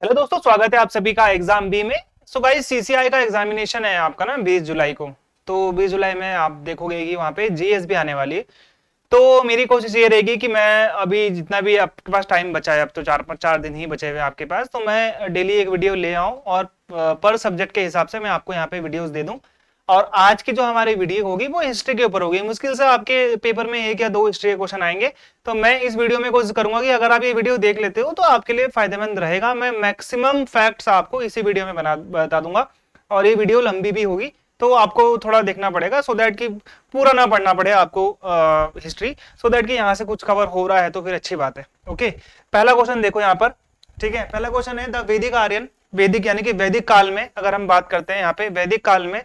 Hello दोस्तों, स्वागत है आप सभी का एग्जाम बी में। सो गाइस, सीसीआई का एग्जामिनेशन है आपका ना 20 जुलाई को। तो 20 जुलाई में आप देखोगे कि वहाँ पे जीएस भी आने वाली है। तो मेरी कोशिश ये रहेगी कि मैं अभी जितना भी आपके पास टाइम बचा है, अब तो 4 दिन ही बचे हुए हैं आपके पास, तो मैं डेली एक वीडियो ले आऊँ और पर सब्जेक्ट के हिसाब से मैं आपको यहाँ पे वीडियोस दे दूँ। और आज की जो हमारी वीडियो होगी वो हिस्ट्री के ऊपर होगी। मुश्किल से आपके पेपर में 1 या 2 हिस्ट्री के क्वेश्चन आएंगे। तो मैं इस वीडियो में कोशिश करूंगा कि अगर आप ये वीडियो देख लेते हो तो आपके लिए फायदेमंद रहेगा। मैं मैक्सिमम फैक्ट्स आपको इसी वीडियो में बता दूंगा। और ये वीडियो लंबी भी होगी तो आपको थोड़ा देखना पड़ेगा, सो दैट कि पूरा ना पढ़ना पड़े आपको हिस्ट्री, सो दैट कि यहाँ से कुछ कवर हो रहा है तो फिर अच्छी बात है। ओके, पहला क्वेश्चन देखो यहाँ पर। ठीक है, पहला क्वेश्चन है द वैदिक आर्यन, वैदिक यानी कि वैदिक काल में अगर हम बात करते हैं यहाँ पे वैदिक काल में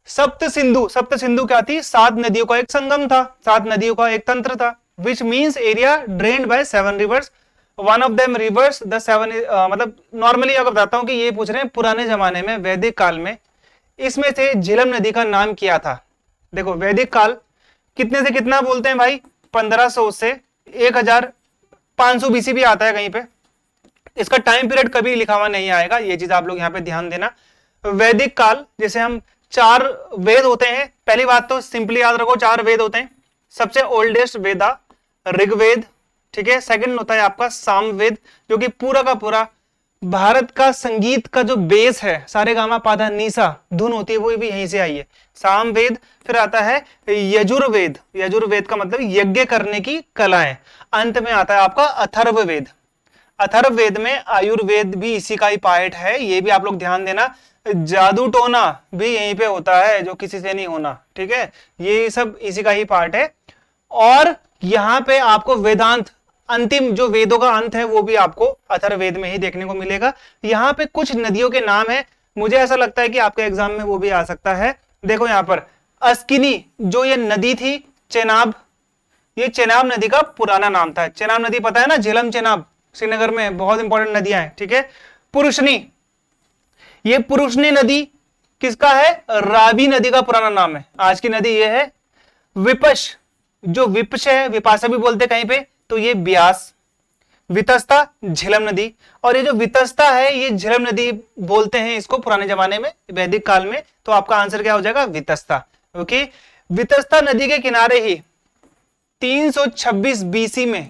सप्त सिंधु, सप्त सिंधु क्या थी? 7 नदियों का एक संगम था, 7 नदियों का एक तंत्र था। Which means area drained by 7 rivers, one of them rivers the 7 मतलब नॉर्मली अगर बताता हूं कि ये पूछ रहे हैं पुराने जमाने में वैदिक काल में इसमें से झेलम नदी का नाम क्या था। देखो वैदिक काल कितने से कितना बोलते हैं भाई? 1500 से 1500 बीसी भी आता है कहीं पे। इसका टाइम पीरियड कभी लिखा हुआ नहीं आएगा, ये चीज आप लोग यहाँ पे ध्यान देना। वैदिक काल जैसे हम 4 वेद होते हैं, पहली बात तो सिंपली याद रखो 4 वेद होते हैं। सबसे ओल्डेस्ट वेदा ऋग्वेद, ठीक है। सेकंड होता है आपका सामवेद, जो कि पूरा का पूरा भारत का संगीत का जो बेस है, सारे गामा पाधा निसा धुन होती है वो भी यहीं से आई है, सामवेद। फिर आता है यजुर्वेद, यजुर्वेद का मतलब यज्ञ करने की कलाएं। अंत में आता है आपका अथर्ववेद। अथर्ववेद में आयुर्वेद भी इसी का ही पार्ट है, ये भी आप लोग ध्यान देना। जादू टोना भी यहीं पे होता है जो किसी से नहीं होना, ठीक है, ये सब इसी का ही पार्ट है। और यहां पे आपको वेदांत, अंतिम जो वेदों का अंत है वो भी आपको अथर्ववेद में ही देखने को मिलेगा। यहां पे कुछ नदियों के नाम है, मुझे ऐसा लगता है कि आपके एग्जाम में वो भी आ सकता है। देखो यहां पर अस्किनी, जो ये नदी थी चेनाब, ये चेनाब नदी का पुराना नाम था। चेनाब नदी पता है ना, झेलम चेनाब श्रीनगर में बहुत इंपॉर्टेंट नदियां हैं, ठीक है। पुरुषनी, ये पुरुषनी नदी किसका है? रावी नदी का पुराना नाम है। आज की नदी ये है। विपश, जो विपश है, विपाशा भी बोलते कहीं पे, तो ये ब्यास। वितस्ता झेलम नदी, और ये जो वितस्ता है ये झेलम नदी बोलते हैं इसको पुराने जमाने में वैदिक काल में। तो आपका आंसर क्या हो जाएगा? वितस्ता। ओके, वितस्ता नदी के किनारे ही 326 बीसी में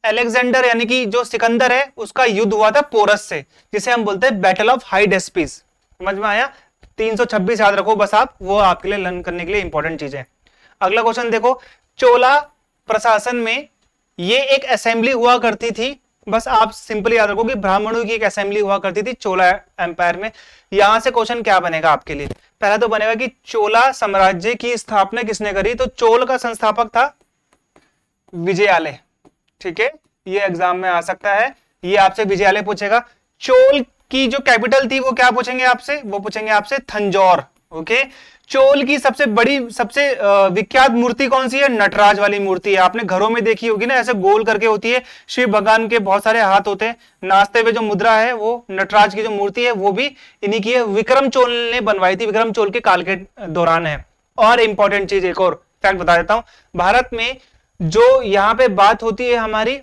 अलेक्जेंडर यानी कि जो सिकंदर है उसका युद्ध हुआ था पोरस से, जिसे हम बोलते हैं बैटल ऑफ हाइडेस्पिस। समझ में आया? 326 याद रखो बस आप, वो आपके लिए लर्न करने के लिए इंपॉर्टेंट चीज है। अगला क्वेश्चन देखो, चोला प्रशासन में ये एक असेंबली हुआ करती थी, बस आप सिंपली याद रखो कि ब्राह्मणों की एक असेंबली हुआ करती थी चोला एम्पायर में। यहां से क्वेश्चन क्या बनेगा आपके लिए? पहला तो बनेगा कि चोला साम्राज्य की स्थापना किसने करी? तो चोल का संस्थापक था विजयालय, ठीक है, ये एग्जाम में आ सकता है। ये आपसे विजयालय पूछेगा। चोल की जो कैपिटल थी वो क्या पूछेंगे आपसे? वो पूछेंगे आपसे थंजौर। ओके, चोल की सबसे बड़ी, सबसे विख्यात मूर्ति कौन सी है? नटराज वाली मूर्ति है। आपने घरों में देखी होगी ना, ऐसे गोल करके होती है, शिव भगवान के बहुत सारे हाथ होते हैं, नाचते हुए जो मुद्रा है वो नटराज की जो मूर्ति है वो भी इन्हीं की है। विक्रम चोल ने बनवाई थी, विक्रम चोल के काल के दौरान है। और इंपॉर्टेंट चीज एक और फैक्ट बता देता हूं, भारत में जो यहाँ पे बात होती है हमारी,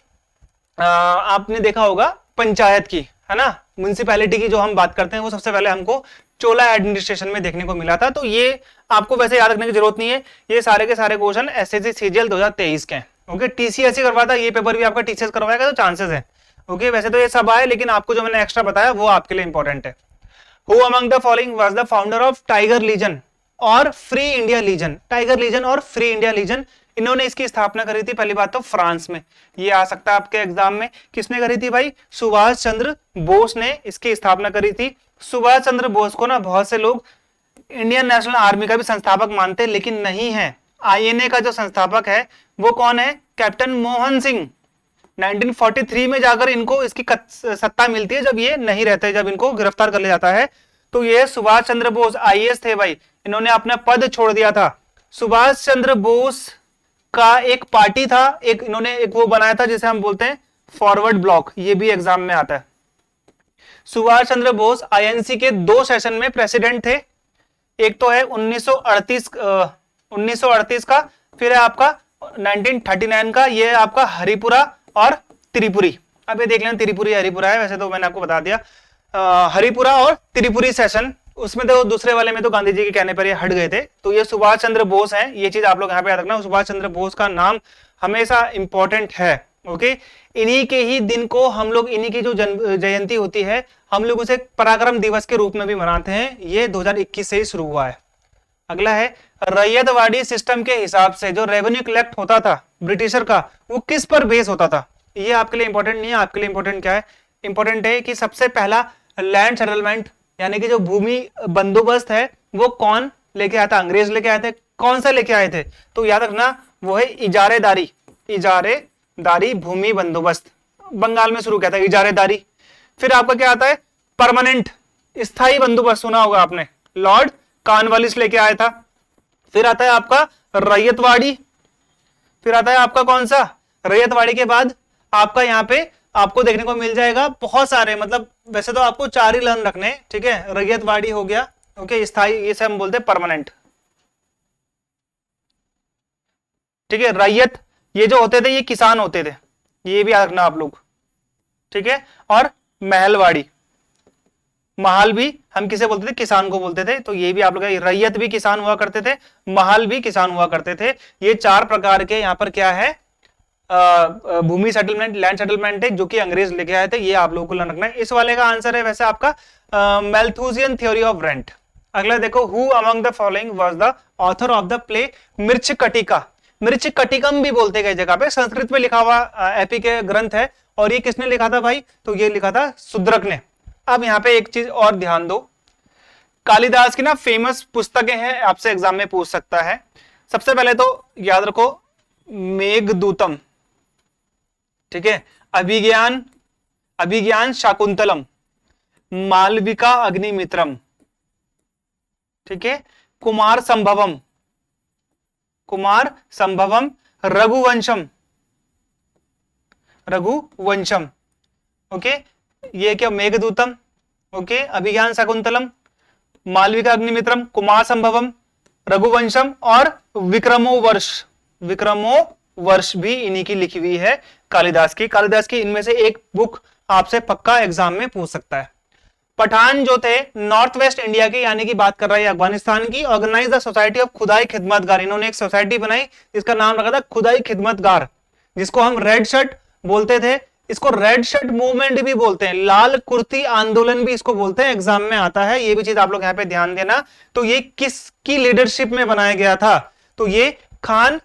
आपने देखा होगा पंचायत की, है ना, म्युनिसिपैलिटी की जो हम बात करते हैं वो सबसे पहले हमको चोला एडमिनिस्ट्रेशन में देखने को मिला था। तो ये आपको वैसे याद रखने की जरूरत नहीं है, ये सारे के सारे क्वेश्चन एसएससी सीजीएल 2023 के हैं। ओके, टीसीएस करवाता है, ये पेपर भी आपका टीसीएस करवाएगा तो चांसेस है। ओके, वैसे तो ये सब आए, लेकिन आपको जो मैंने एक्स्ट्रा बताया वो आपके लिए इंपॉर्टेंट है। Who among the following was the founder of tiger legion और free India legion? Tiger legion और फ्री इंडिया लीजन, इन्होंने इसकी स्थापना करी थी पहली बात तो फ्रांस में। ये आ सकता है आपके एग्जाम में। किसने करी थी भाई? सुभाष चंद्र बोस ने इसकी स्थापना करी थी। सुभाष चंद्र बोस को ना बहुत से लोग इंडियन नेशनल आर्मी का भी संस्थापक मानते हैं, लेकिन नहीं है। आईएनए का जो संस्थापक है वो कौन है? कैप्टन मोहन सिंह। 1943 में जाकर इनको इसकी सत्ता मिलती है, जब ये नहीं रहते, जब इनको गिरफ्तार कर लिया जाता है। तो ये सुभाष चंद्र बोस आईएएस थे भाई, इन्होंने अपना पद छोड़ दिया था। सुभाष चंद्र बोस का एक पार्टी था, एक इन्होंने एक वो बनाया था जिसे हम बोलते हैं फॉरवर्ड ब्लॉक, ये भी एग्जाम में आता है। सुभाष चंद्र बोस आईएनसी के 2 सेशन में प्रेसिडेंट थे। एक तो है 1938 का, फिर है आपका 1939 का, ये है आपका हरिपुरा और त्रिपुरी। अब ये देख लेना त्रिपुरी हरिपुरा है, वैसे तो मैंने आपको बता दिया हरिपुरा और त्रिपुरी सेशन। उसमें तो दूसरे वाले में तो गांधी जी के कहने पर ये हट गए थे। तो ये सुभाष चंद्र बोस हैं, ये चीज आप लोग यहाँ पे याद रखना, सुभाष चंद्र बोस का नाम हमेशा इंपॉर्टेंट है। ओके, इन्हीं के ही दिन को हम लोग, इन्हीं की जो जयंती होती है, हम लोग उसे पराक्रम दिवस के रूप में भी मनाते हैं। ये 2021 से ही शुरू हुआ है। अगला है रैयतवाड़ी सिस्टम के हिसाब से जो रेवेन्यू कलेक्ट होता था ब्रिटिशर का, वो किस पर बेस होता था? ये आपके लिए इंपॉर्टेंट नहीं है। आपके लिए इंपॉर्टेंट क्या है? इंपॉर्टेंट है कि सबसे पहला लैंड सेटलमेंट यानी कि जो भूमि बंदोबस्त है वो कौन लेके आया था? अंग्रेज लेके आए थे। कौन सा लेके आए थे? तो याद रखना वो है इजारेदारी। इजारेदारी भूमि बंदोबस्त बंगाल में शुरू किया था, इजारेदारी। फिर आपका क्या आता है? परमानेंट स्थायी बंदोबस्त, सुना होगा आपने, लॉर्ड कॉर्नवालिस लेके आया था। फिर आता है आपका रैयतवाड़ी। फिर आता है आपका कौन सा? रैयतवाड़ी के बाद आपका यहाँ पे आपको देखने को मिल जाएगा बहुत सारे, मतलब वैसे तो आपको 4 ही लर्न रखने, ठीक है। रैयतवाड़ी हो गया, ओके, स्थायी, ये हम बोलते हैं परमानेंट, ठीक है। रैयत ये जो होते थे ये किसान होते थे, ये भी याद रखना आप लोग, ठीक है। और महलवाड़ी, महाल भी हम किसे बोलते थे? किसान को बोलते थे। तो ये भी आप लोग, रैयत भी किसान हुआ करते थे, महाल भी किसान हुआ करते थे। ये 4 प्रकार के यहाँ पर क्या है? भूमि सेटलमेंट, लैंड सेटलमेंट है, जो कि अंग्रेज लेके आए थे। ये आप लोगों को लर्न रखना है। इस वाले का आंसर है वैसे आपका मैल्थुसियन थ्योरी ऑफ रेंट। अगला देखो, who among the following was the author of the play Mricchakatika? Mrichchhakatikam भी बोलते गए जगह पे, संस्कृत में लिखा हुआ एपी के ग्रंथ है। और ये किसने लिखा था भाई? तो ये लिखा था शूद्रक ने। अब यहाँ पे एक चीज और ध्यान दो, कालिदास की ना फेमस पुस्तकें हैं, आपसे एग्जाम में पूछ सकता है। सबसे पहले तो याद रखो मेघदूतम, ठीक है, अभिज्ञान, अभिज्ञान शाकुंतलम, मालविका अग्निमित्रम, ठीक है, कुमार संभवम, कुमार संभवम, रघुवंशम, रघुवंशम, ओके। ये क्या? मेघदूतम, ओके, अभिज्ञान शाकुंतलम, मालविका अग्निमित्रम, कुमार संभवम, रघुवंशम और विक्रमो वर्ष। विक्रमो वर्ष भी इन्हीं की लिखी हुई है, कालिदास की। कालिदास की इनमें से एक बुक आपसे पक्का एग्जाम में पूछ सकता है। पठान जो थे नॉर्थ वेस्ट इंडिया के, यानी कि बात कर रहा है अफगानिस्तान की, ऑर्गेनाइज द सोसाइटी ऑफ खुदाई खिदमतगार। इन्होंने एक सोसाइटी बनाई जिसका नाम रखा था खुदाई खिदमतगार, जिसको हम रेड शर्ट बोलते थे। इसको रेड शर्ट मूवमेंट भी बोलते हैं, लाल कुर्ती आंदोलन भी इसको बोलते हैं, एग्जाम में आता है। ये भी चीज आप लोग यहाँ पे ध्यान देना। तो ये किसकी लीडरशिप में बनाया गया था? तो ये खान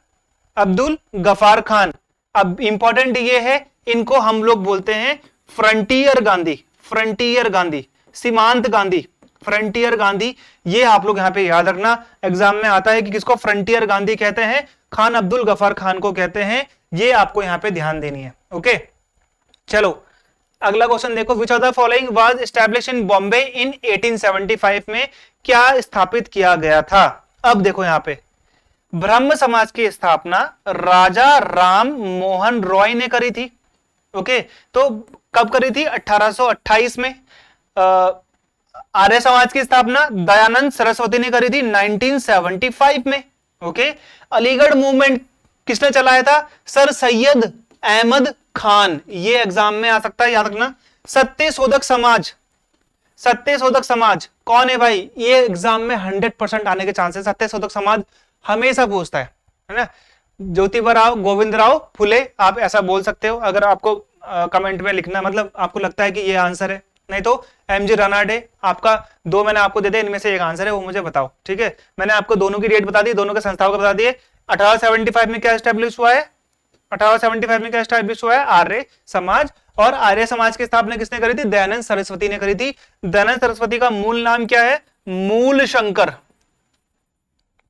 अब्दुल गफार खान। अब इंपॉर्टेंट ये है, इनको हम लोग बोलते हैं फ्रंटियर गांधी, फ्रंटियर गांधी, सीमांत गांधी, फ्रंटियर गांधी। ये आप लोग यहाँ पे याद रखना, एग्जाम में आता है कि किसको फ्रंटियर गांधी कहते हैं? खान अब्दुल गफार खान को कहते हैं। ये आपको यहाँ पे ध्यान देनी है, ओके। चलो अगला क्वेश्चन देखो, which of the following was establish in Bombay in 1875? में क्या स्थापित किया गया था? अब देखो यहाँ पे ब्रह्म समाज की स्थापना राजा राम मोहन रॉय ने करी थी, ओके। तो कब करी थी? 1828 में। आर्य समाज की स्थापना दयानंद सरस्वती ने करी थी 1975 में, ओके। अलीगढ़ मूवमेंट किसने चलाया था? सर सैयद अहमद खान। ये एग्जाम में आ सकता है, याद रखना। सत्यशोधक समाज, सत्यशोधक समाज कौन है भाई? ये एग्जाम में 100% आने के चांसेस। सत्यशोधक समाज हमेशा पूछता है ना। ज्योतिबा गोविंद राव फुले, आप ऐसा बोल सकते हो अगर आपको कमेंट में लिखना, मतलब आपको लगता है कि ये आंसर है। नहीं तो एमजी रनाडे। आपका 2 मैंने आपको दे दिया, इनमें से एक आंसर है, वो मुझे बताओ, ठीक है। मैंने आपको दोनों की डेट बता दी, दोनों के संस्थाओं को बता दिए। 1875 में क्या एस्टेब्लिश हुआ है? 1875 में क्या एस्टेब्लिश हुआ है? आर्य समाज। और आर्य समाज की स्थापना किसने करी थी? दयानंद सरस्वती ने करी थी। दयानंद सरस्वती का मूल नाम क्या है? मूल शंकर,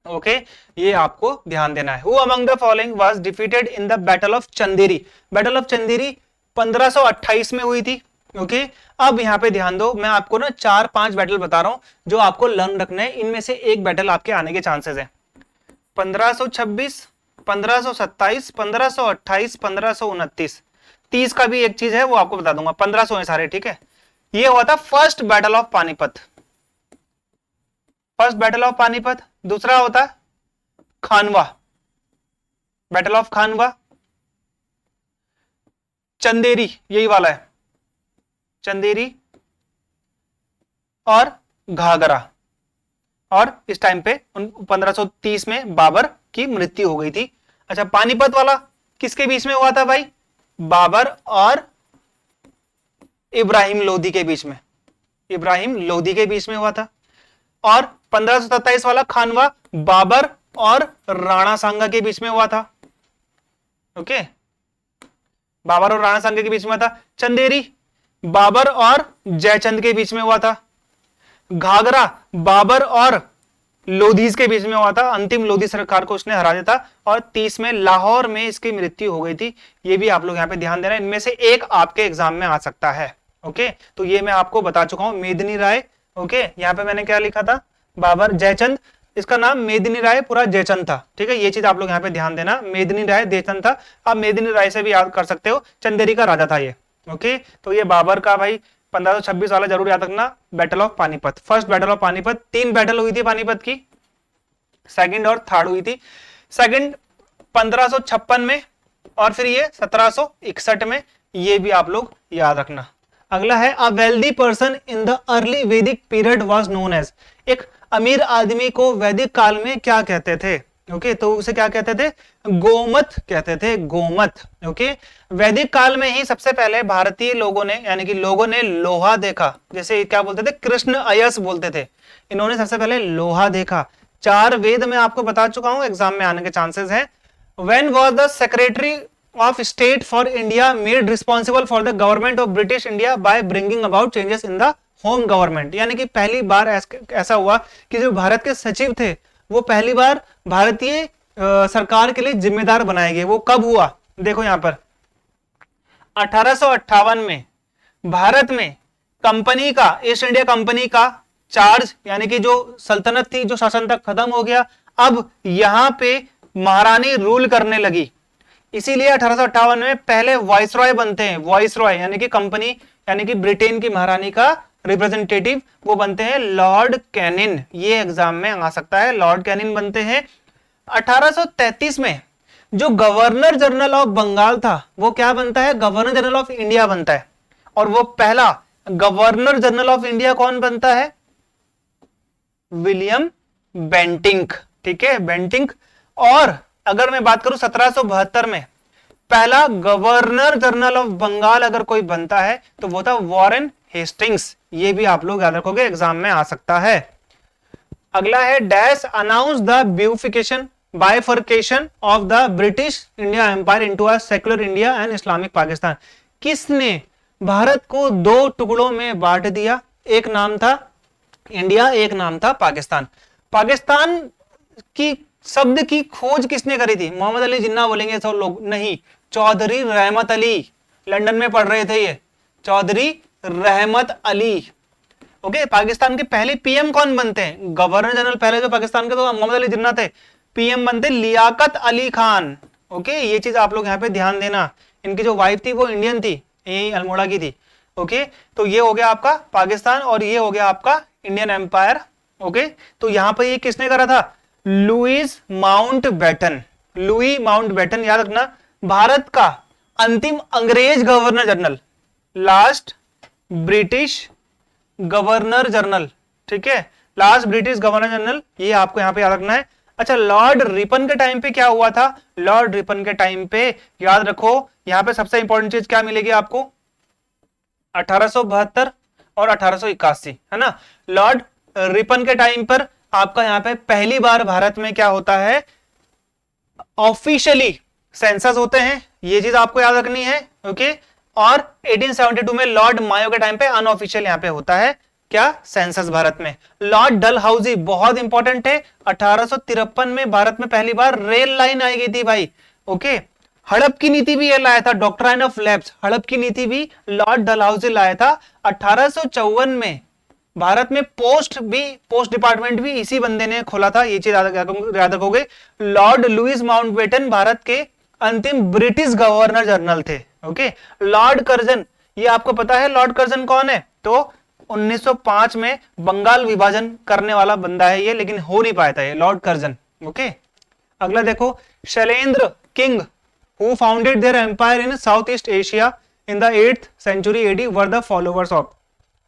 ओके। ये आपको ध्यान देना है। Who among the following was defeated in the battle of Chanderi? Battle of Chanderi 1528 में हुई थी, ओके। अब यहां पे ध्यान दो, मैं आपको ना 4-5 बैटल बता रहा हूं जो आपको लर्न रखना है। इनमें से एक बैटल आपके आने के चांसेस है। 1526, 1527, 1528, 1529, 30 का भी एक चीज है वो आपको बता दूंगा। 1500 है सारे, ठीक है। ये हुआ था first battle of Panipat, first battle of Panipat. दूसरा होता खानवा, बैटल ऑफ खानवा। चंदेरी, यही वाला है, चंदेरी और घाघरा। और इस टाइम पे 1530 में बाबर की मृत्यु हो गई थी। अच्छा, पानीपत वाला किसके बीच में हुआ था भाई? बाबर और इब्राहिम लोदी के बीच में, इब्राहिम लोदी के बीच में हुआ था। और 1527 वाला खानवा बाबर और राणा सांगा के बीच में हुआ था। ओके, बाबर और राणा सांगा के बीच में हुआ था। चंदेरी बाबर और जयचंद के बीच में हुआ था। घाघरा बाबर और लोधीज के बीच में हुआ था, अंतिम लोधी सरकार को उसने हरा दिया था। और 30 में लाहौर में इसकी मृत्यु हो गई थी। ये भी आप लोग यहाँ पे ध्यान देना, इनमें से एक आपके एग्जाम में आ सकता है। ओके, तो ये मैं आपको बता चुका हूं, मेदिनी राय। ओके, यहाँ पे मैंने क्या लिखा था? बाबर, जयचंद, इसका नाम मेदिनी राय पूरा जयचंद था। ठीक है, ये चीज आप लोग यहाँ पे ध्यान देना, मेदिनी राय जयचंद था। आप मेदिनी राय से भी याद कर सकते हो, चंदेरी का राजा था ये। ओके, तो ये बाबर का भाई 1526 वाला जरूर याद रखना, battle of Panipat, first battle of Panipat. 3 battle हुई थी पानीपत की, सेकंड और थर्ड हुई थी। सेकंड 1556 में और फिर ये 1761 में, ये भी आप लोग याद रखना। अगला है a wealthy person in the early वैदिक पीरियड वाज नोन एज, एक अमीर आदमी को वैदिक काल में क्या कहते थे? ओके, तो उसे क्या कहते थे? गोमत कहते थे, गोमत। ओके, वैदिक काल में ही सबसे पहले भारतीय लोगों ने, यानी कि लोगों ने लोहा देखा, जैसे क्या बोलते थे? कृष्ण अयस बोलते थे। इन्होंने सबसे पहले लोहा देखा। 4 वेद में आपको बता चुका हूं, एग्जाम में आने के चांसेस हैं। When was the secretary of state for India made responsible for the government of British India by bringing about changes in the home government, यानी कि पहली बार ऐसा हुआ कि जो भारत के सचिव थे वो पहली बार भारतीय सरकार के लिए जिम्मेदार बनाए गए। वो कब हुआ? देखो यहां पर 1858 में भारत में कंपनी का, ईस्ट इंडिया कंपनी का चार्ज, यानी कि जो सल्तनत थी, जो शासन था, खत्म हो गया। अब यहां पे महारानी रूल करने लगी, इसीलिए 1858 में पहले वाइसरॉय बनते हैं। वाइसरॉय यानी कि कंपनी, यानी कि ब्रिटेन की महारानी का रिप्रेजेंटेटिव, वो बनते हैं लॉर्ड कैनिन। ये एग्जाम में आ सकता है, लॉर्ड कैनिन बनते हैं। 1833 में जो गवर्नर जनरल ऑफ बंगाल था वो क्या बनता है? गवर्नर जनरल ऑफ इंडिया बनता है। और वो पहला गवर्नर जनरल ऑफ इंडिया कौन बनता है? William Bentinck. ठीक है, बेंटिंक। और अगर मैं बात करूं 1772 में पहला गवर्नर जनरल ऑफ बंगाल अगर कोई बनता है तो वो था वॉरेन हेस्टिंग्स। ये भी आप लोग याद रखोगे, एग्जाम में आ सकता है। अगला है dash announce the bifurcation bifurcation of the British India empire into a secular India and Islamic Pakistan. किसने भारत को 2 टुकड़ों में बांट दिया? एक नाम था इंडिया, एक नाम था पाकिस्तान। पाकिस्तान की शब्द की खोज किसने करी थी? मोहम्मद अली जिन्ना बोलेंगे सब लोग, नहीं, चौधरी रहमत अली। लंदन में पढ़ रहे थे ये, चौधरी रहमत अली। ओके, पाकिस्तान के पहले पीएम कौन बनते हैं? गवर्नर जनरल पहले जो पाकिस्तान के, तो मोहम्मद अली जिन्ना थे। पीएम बनते लियाकत अली खान। ओके, ये चीज आप लोग यहाँ पे ध्यान देना। इनकी जो वाइफ थी वो इंडियन थी, यही अल्मोड़ा की थी। ओके, तो ये हो गया आपका पाकिस्तान और ये हो गया आपका इंडियन एम्पायर। ओके, तो यहाँ पे ये किसने करा था? Louis Mountbatten. लुई माउंटबेटन, याद रखना, भारत का अंतिम अंग्रेज governor general, last British governor general. ठीक है, लास्ट ब्रिटिश गवर्नर जनरल, ये आपको यहां पे याद रखना है। अच्छा, लॉर्ड रिपन के टाइम पे क्या हुआ था? लॉर्ड रिपन के टाइम पे याद रखो, यहां पे सबसे इंपॉर्टेंट चीज क्या मिलेगी आपको? 1872 और 1881, है ना। लॉर्ड रिपन के टाइम पर आपका यहां पे पहली बार भारत में क्या होता है? ऑफिशियली सेंसस होते हैं, ये चीज आपको याद रखनी है। ओके, और 1872 में लॉर्ड मायो के टाइम पे अनऑफिशियल यहां पे होता है क्या? सेंसस भारत में। लॉर्ड डलहाउजी बहुत इंपॉर्टेंट है, 1853 में भारत में पहली बार रेल लाइन आई गई थी भाई। ओके, हड़प की नीति भी ये लाया था, डॉक्ट्राइन ऑफ लैप्स, हड़प की नीति भी लॉर्ड डलहाउजी लाया था। 1854 में भारत में पोस्ट डिपार्टमेंट भी इसी बंदे ने खोला था, ये चीज याद रखोगे। लॉर्ड लुईस माउंटबेटन भारत के अंतिम ब्रिटिश गवर्नर जनरल थे। ओके, लॉर्ड कर्जन, ये आपको पता है लॉर्ड कर्जन कौन है? तो 1905 में बंगाल विभाजन करने वाला बंदा है ये, लेकिन हो नहीं पाया था ये, लॉर्ड कर्जन। ओके, अगला देखो, Shailendra king who founded their empire in South East Asia, in the 8th century AD were the followers of.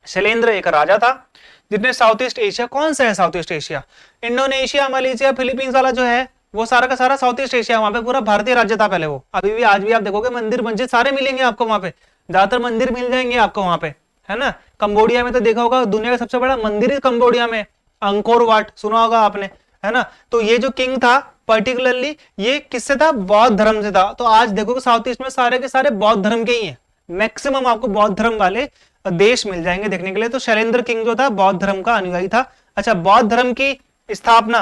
Shailendra एक राजा था जिसने साउथ ईस्ट एशिया, कौन सा है south East Asia, Indonesia, Malaysia, Philippines वाला जो है वो सारा का सारा साउथ ईस्ट एशिया, वहां पे पूरा भारतीय राज्य था पहले वो। अभी भी आज भी आप देखोगे मंदिर मस्जिद सारे मिलेंगे आपको वहां पे, ज्यादातर मंदिर मिल जाएंगे आपको वहां पे, है ना। कंबोडिया में तो देखा होगा दुनिया का सबसे बड़ा मंदिर है कंबोडिया में, अंकोर वाट सुना होगा आपने, है ना। तो ये जो किंग था पर्टिकुलरली ये किससे था, बौद्ध धर्म से था। तो आज देखो साउथ ईस्ट में सारे के सारे बौद्ध धर्म के ही हैं, मैक्सिमम आपको बौद्ध धर्म वाले देश मिल जाएंगे देखने के लिए। तो शैलेंद्र किंग जो था बौद्ध धर्म का अनुयायी था। अच्छा, बौद्ध धर्म की स्थापना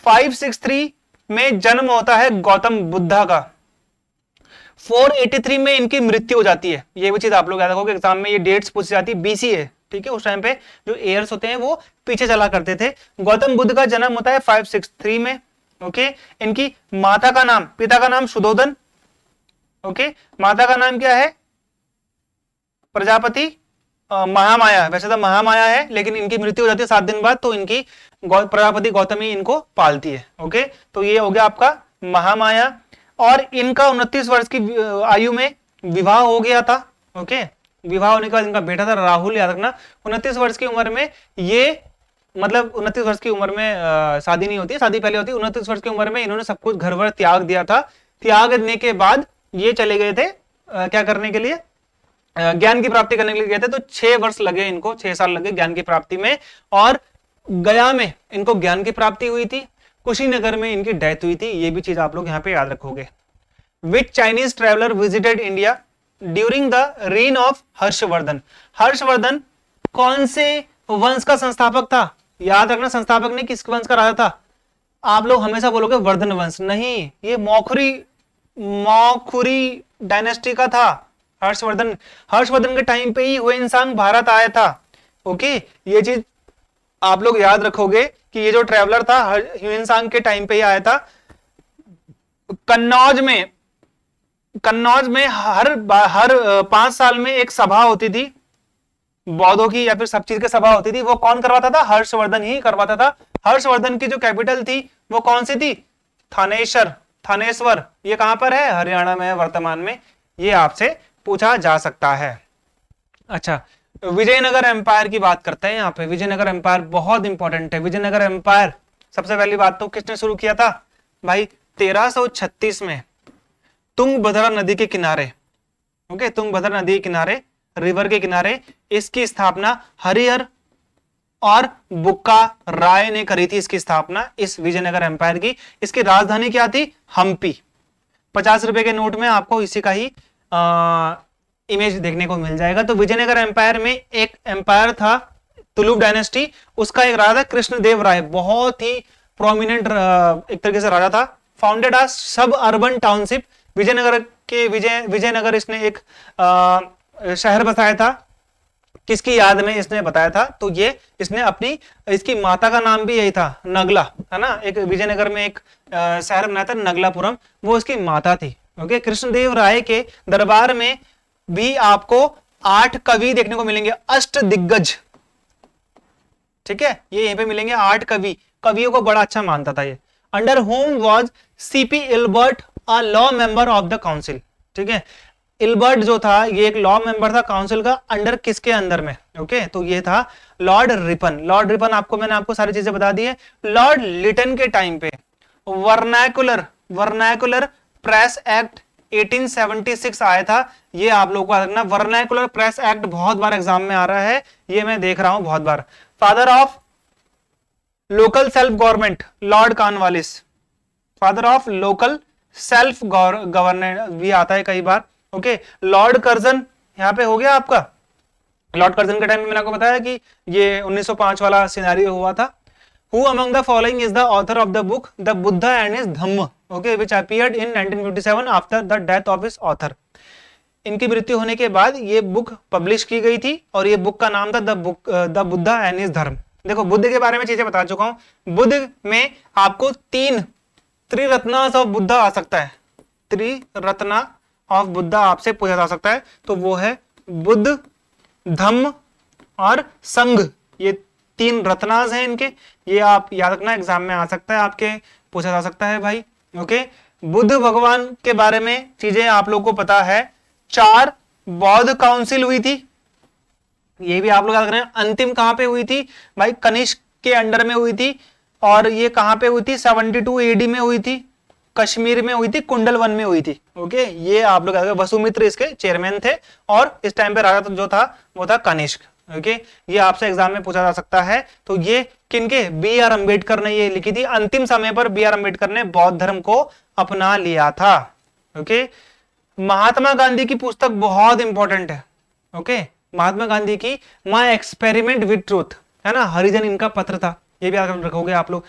563 में जन्म होता है गौतम बुद्धा का, 483 में इनकी मृत्यु हो जाती है। ये भी चीज आप लोग याद रखोगे, एग्जाम में ये डेट्स पूछी जाती है, बीसी है, ठीक है। उस टाइम पे जो एयर्स होते हैं वो पीछे चला करते थे। गौतम बुद्ध का जन्म होता है 563 में, ओके। इनकी माता का नाम, पिता का नाम सुधोधन, ओके, माता का नाम क्या है, प्रजापति महामाया, वैसे तो महामाया है लेकिन इनकी मृत्यु हो जाती है 7 दिन बाद, तो इनकी प्रजापति गौतमी इनको पालती है, ओके। तो ये हो गया आपका महामाया। और इनका 29 वर्ष की आयु में विवाह हो गया था, ओके। विवाह होने के बाद इनका बेटा था राहुल, याद रखना। 29 वर्ष की उम्र में ये, मतलब 29 वर्ष की उम्र में शादी नहीं होती है, शादी पहले होती है। 29 वर्ष की उम्र में इन्होंने सब कुछ घर वर त्याग दिया था। त्याग देने के बाद ये चले गए थे क्या करने के लिए, ज्ञान की प्राप्ति करने के लिए गए थे। तो 6 वर्ष लगे इनको, 6 साल लगे ज्ञान की प्राप्ति में। और गया में इनको ज्ञान की प्राप्ति हुई थी, कुशीनगर में इनकी डेथ हुई थी। ये भी चीज आप लोग यहाँ पे याद रखोगे। Which Chinese traveller visited India during the reign of Harshavardhan. Harshavardhan कौन से वंश का संस्थापक था, याद रखना। संस्थापक ने किस वंश का राजा था, आप लोग हमेशा बोलोगे वर्धन वंश, नहीं, ये मौखुरी डायनेस्टी का था हर्षवर्धन। हर्षवर्धन के टाइम पे ही हुएनसांग भारत आया था, ओके। ये चीज आप लोग याद रखोगे कि ये जो ट्रेवलर था हुएनसांग के टाइम पे ही आया था। कन्नौज में हर 5 साल में एक सभा होती थी बौद्धों की, या फिर सब चीज की सभा होती थी। वो कौन करवाता था, हर्षवर्धन ही करवाता था। हर्षवर्धन की जो कैपिटल थी वो कौन सी थी, थानेश्वर। ये कहां पर है, हरियाणा में है वर्तमान में। ये आपसे पूछा जा सकता है। अच्छा, विजयनगर एम्पायर की बात करते हैं यहाँ पे। विजयनगर एम्पायर बहुत इंपॉर्टेंट है। विजयनगर एम्पायर सबसे पहली बात तो किसने शुरू किया था भाई, 1336 में तुंगभद्रा नदी के किनारे, ओके, तुंगभद्रा नदी के किनारे, रिवर के किनारे इसकी स्थापना हरिहर और बुक्का राय ने करी थी। इसकी स्थापना इस विजयनगर एम्पायर की। इसकी राजधानी क्या थी, हम्पी। 50 रुपए के नोट में आपको इसी का ही इमेज देखने को मिल जाएगा। तो विजयनगर एम्पायर में एक एम्पायर था तुलुप डायनेस्टी, उसका एक राजा कृष्णदेव राय, बहुत ही प्रोमिनेंट एक तरीके से राजा था। फाउंडेड अ सब अर्बन टाउनशिप, विजयनगर के विजयनगर इसने एक शहर बसाया था, किसकी याद में इसने बताया था, तो ये इसने अपनी, इसकी माता का नाम भी यही था, नगला, है ना। एक विजयनगर में एक शहर बनाया था नगलापुरम, वो इसकी माता थी, ओके। कृष्णदेव राय के दरबार में भी आपको 8 कवि देखने को मिलेंगे, अष्ट दिग्गज, ठीक है। ये यहीं पे मिलेंगे 8 कवि, कवियों को बड़ा अच्छा मानता था ये। Under home was CP Ilbert a law member of the council, ठीक है। इल्बर्ट जो था ये एक लॉ मेंबर था काउंसिल का, अंडर किसके अंदर में, ओके। तो ये था लॉर्ड रिपन। लॉर्ड रिपन मैंने आपको सारी चीजें बता दी है। लॉर्ड लिटन के टाइम पे वर्नैकुलर प्रेस एक्ट 1876 आया था। ये आप लोगों को रखना, वर्नैकुलर प्रेस एक्ट बहुत बार एग्जाम में आ रहा है, ये मैं देख रहा हूं बहुत बार। Father of local self government lord Cornwallis, father of local self government भी आता है कई बार, ओके। लॉर्ड कर्जन यहाँ पे हो गया आपका। लॉर्ड कर्जन के टाइम में मैंने आपको बताया कि ये 1905 वाला सिनेरियो हुआ था। Who among the following is the author of the book The Buddha and his Dhamma, okay, which appeared in 1957 after the death of his author? इनकी मृत्यु होने के बाद ये बुक पब्लिश की गई थी और ये बुक का नाम था द बुद्धा एंड हिज धर्म। देखो बुद्ध के बारे में चीजें बता चुका हूं। बुद्ध में आपको 3 त्रिरत्नास ऑफ बुद्धा आ सकता है, त्रिरत्ना ऑफ बुद्धा आपसे पूछा जा सकता है। तो वो है बुद्ध, धम्म और संघ, ये 3 रत्नास हैं इनके। ये आप याद रखना, एग्जाम में आ सकता है, आपके पूछा जा सकता है भाई, ओके। बुद्ध भगवान के बारे में चीजें आप लोगों को पता है। 4 बौद्ध काउंसिल हुई थी, ये भी आप लोग याद करें। अंतिम कहां पे हुई थी भाई, कनिष्क के अंडर में हुई थी, और ये कहां पे हुई थी, 72 एडी में हुई थी, कश्मीर में हुई थी, कुंडलवन में हुई थी। ओके, ये आप लोग वसुमित्र इसके चेयरमैन थे, और इस टाइम पे राजा जो था वो था कनिष्क। ओके, ये आपसे एग्जाम में पूछा जा सकता है। तो ये किनके, बी आर अम्बेडकर ने ये लिखी थी। अंतिम समय पर बी आर अम्बेडकर ने बौद्ध धर्म को अपना लिया था। ओके, महात्मा गांधी की पुस्तक बहुत इंपॉर्टेंट है। ओके, महात्मा गांधी की माय एक्सपेरिमेंट विद ट्रूथ, है ना, हरिजन इनका पत्र था, ये भी याद रखोगे आप लोग।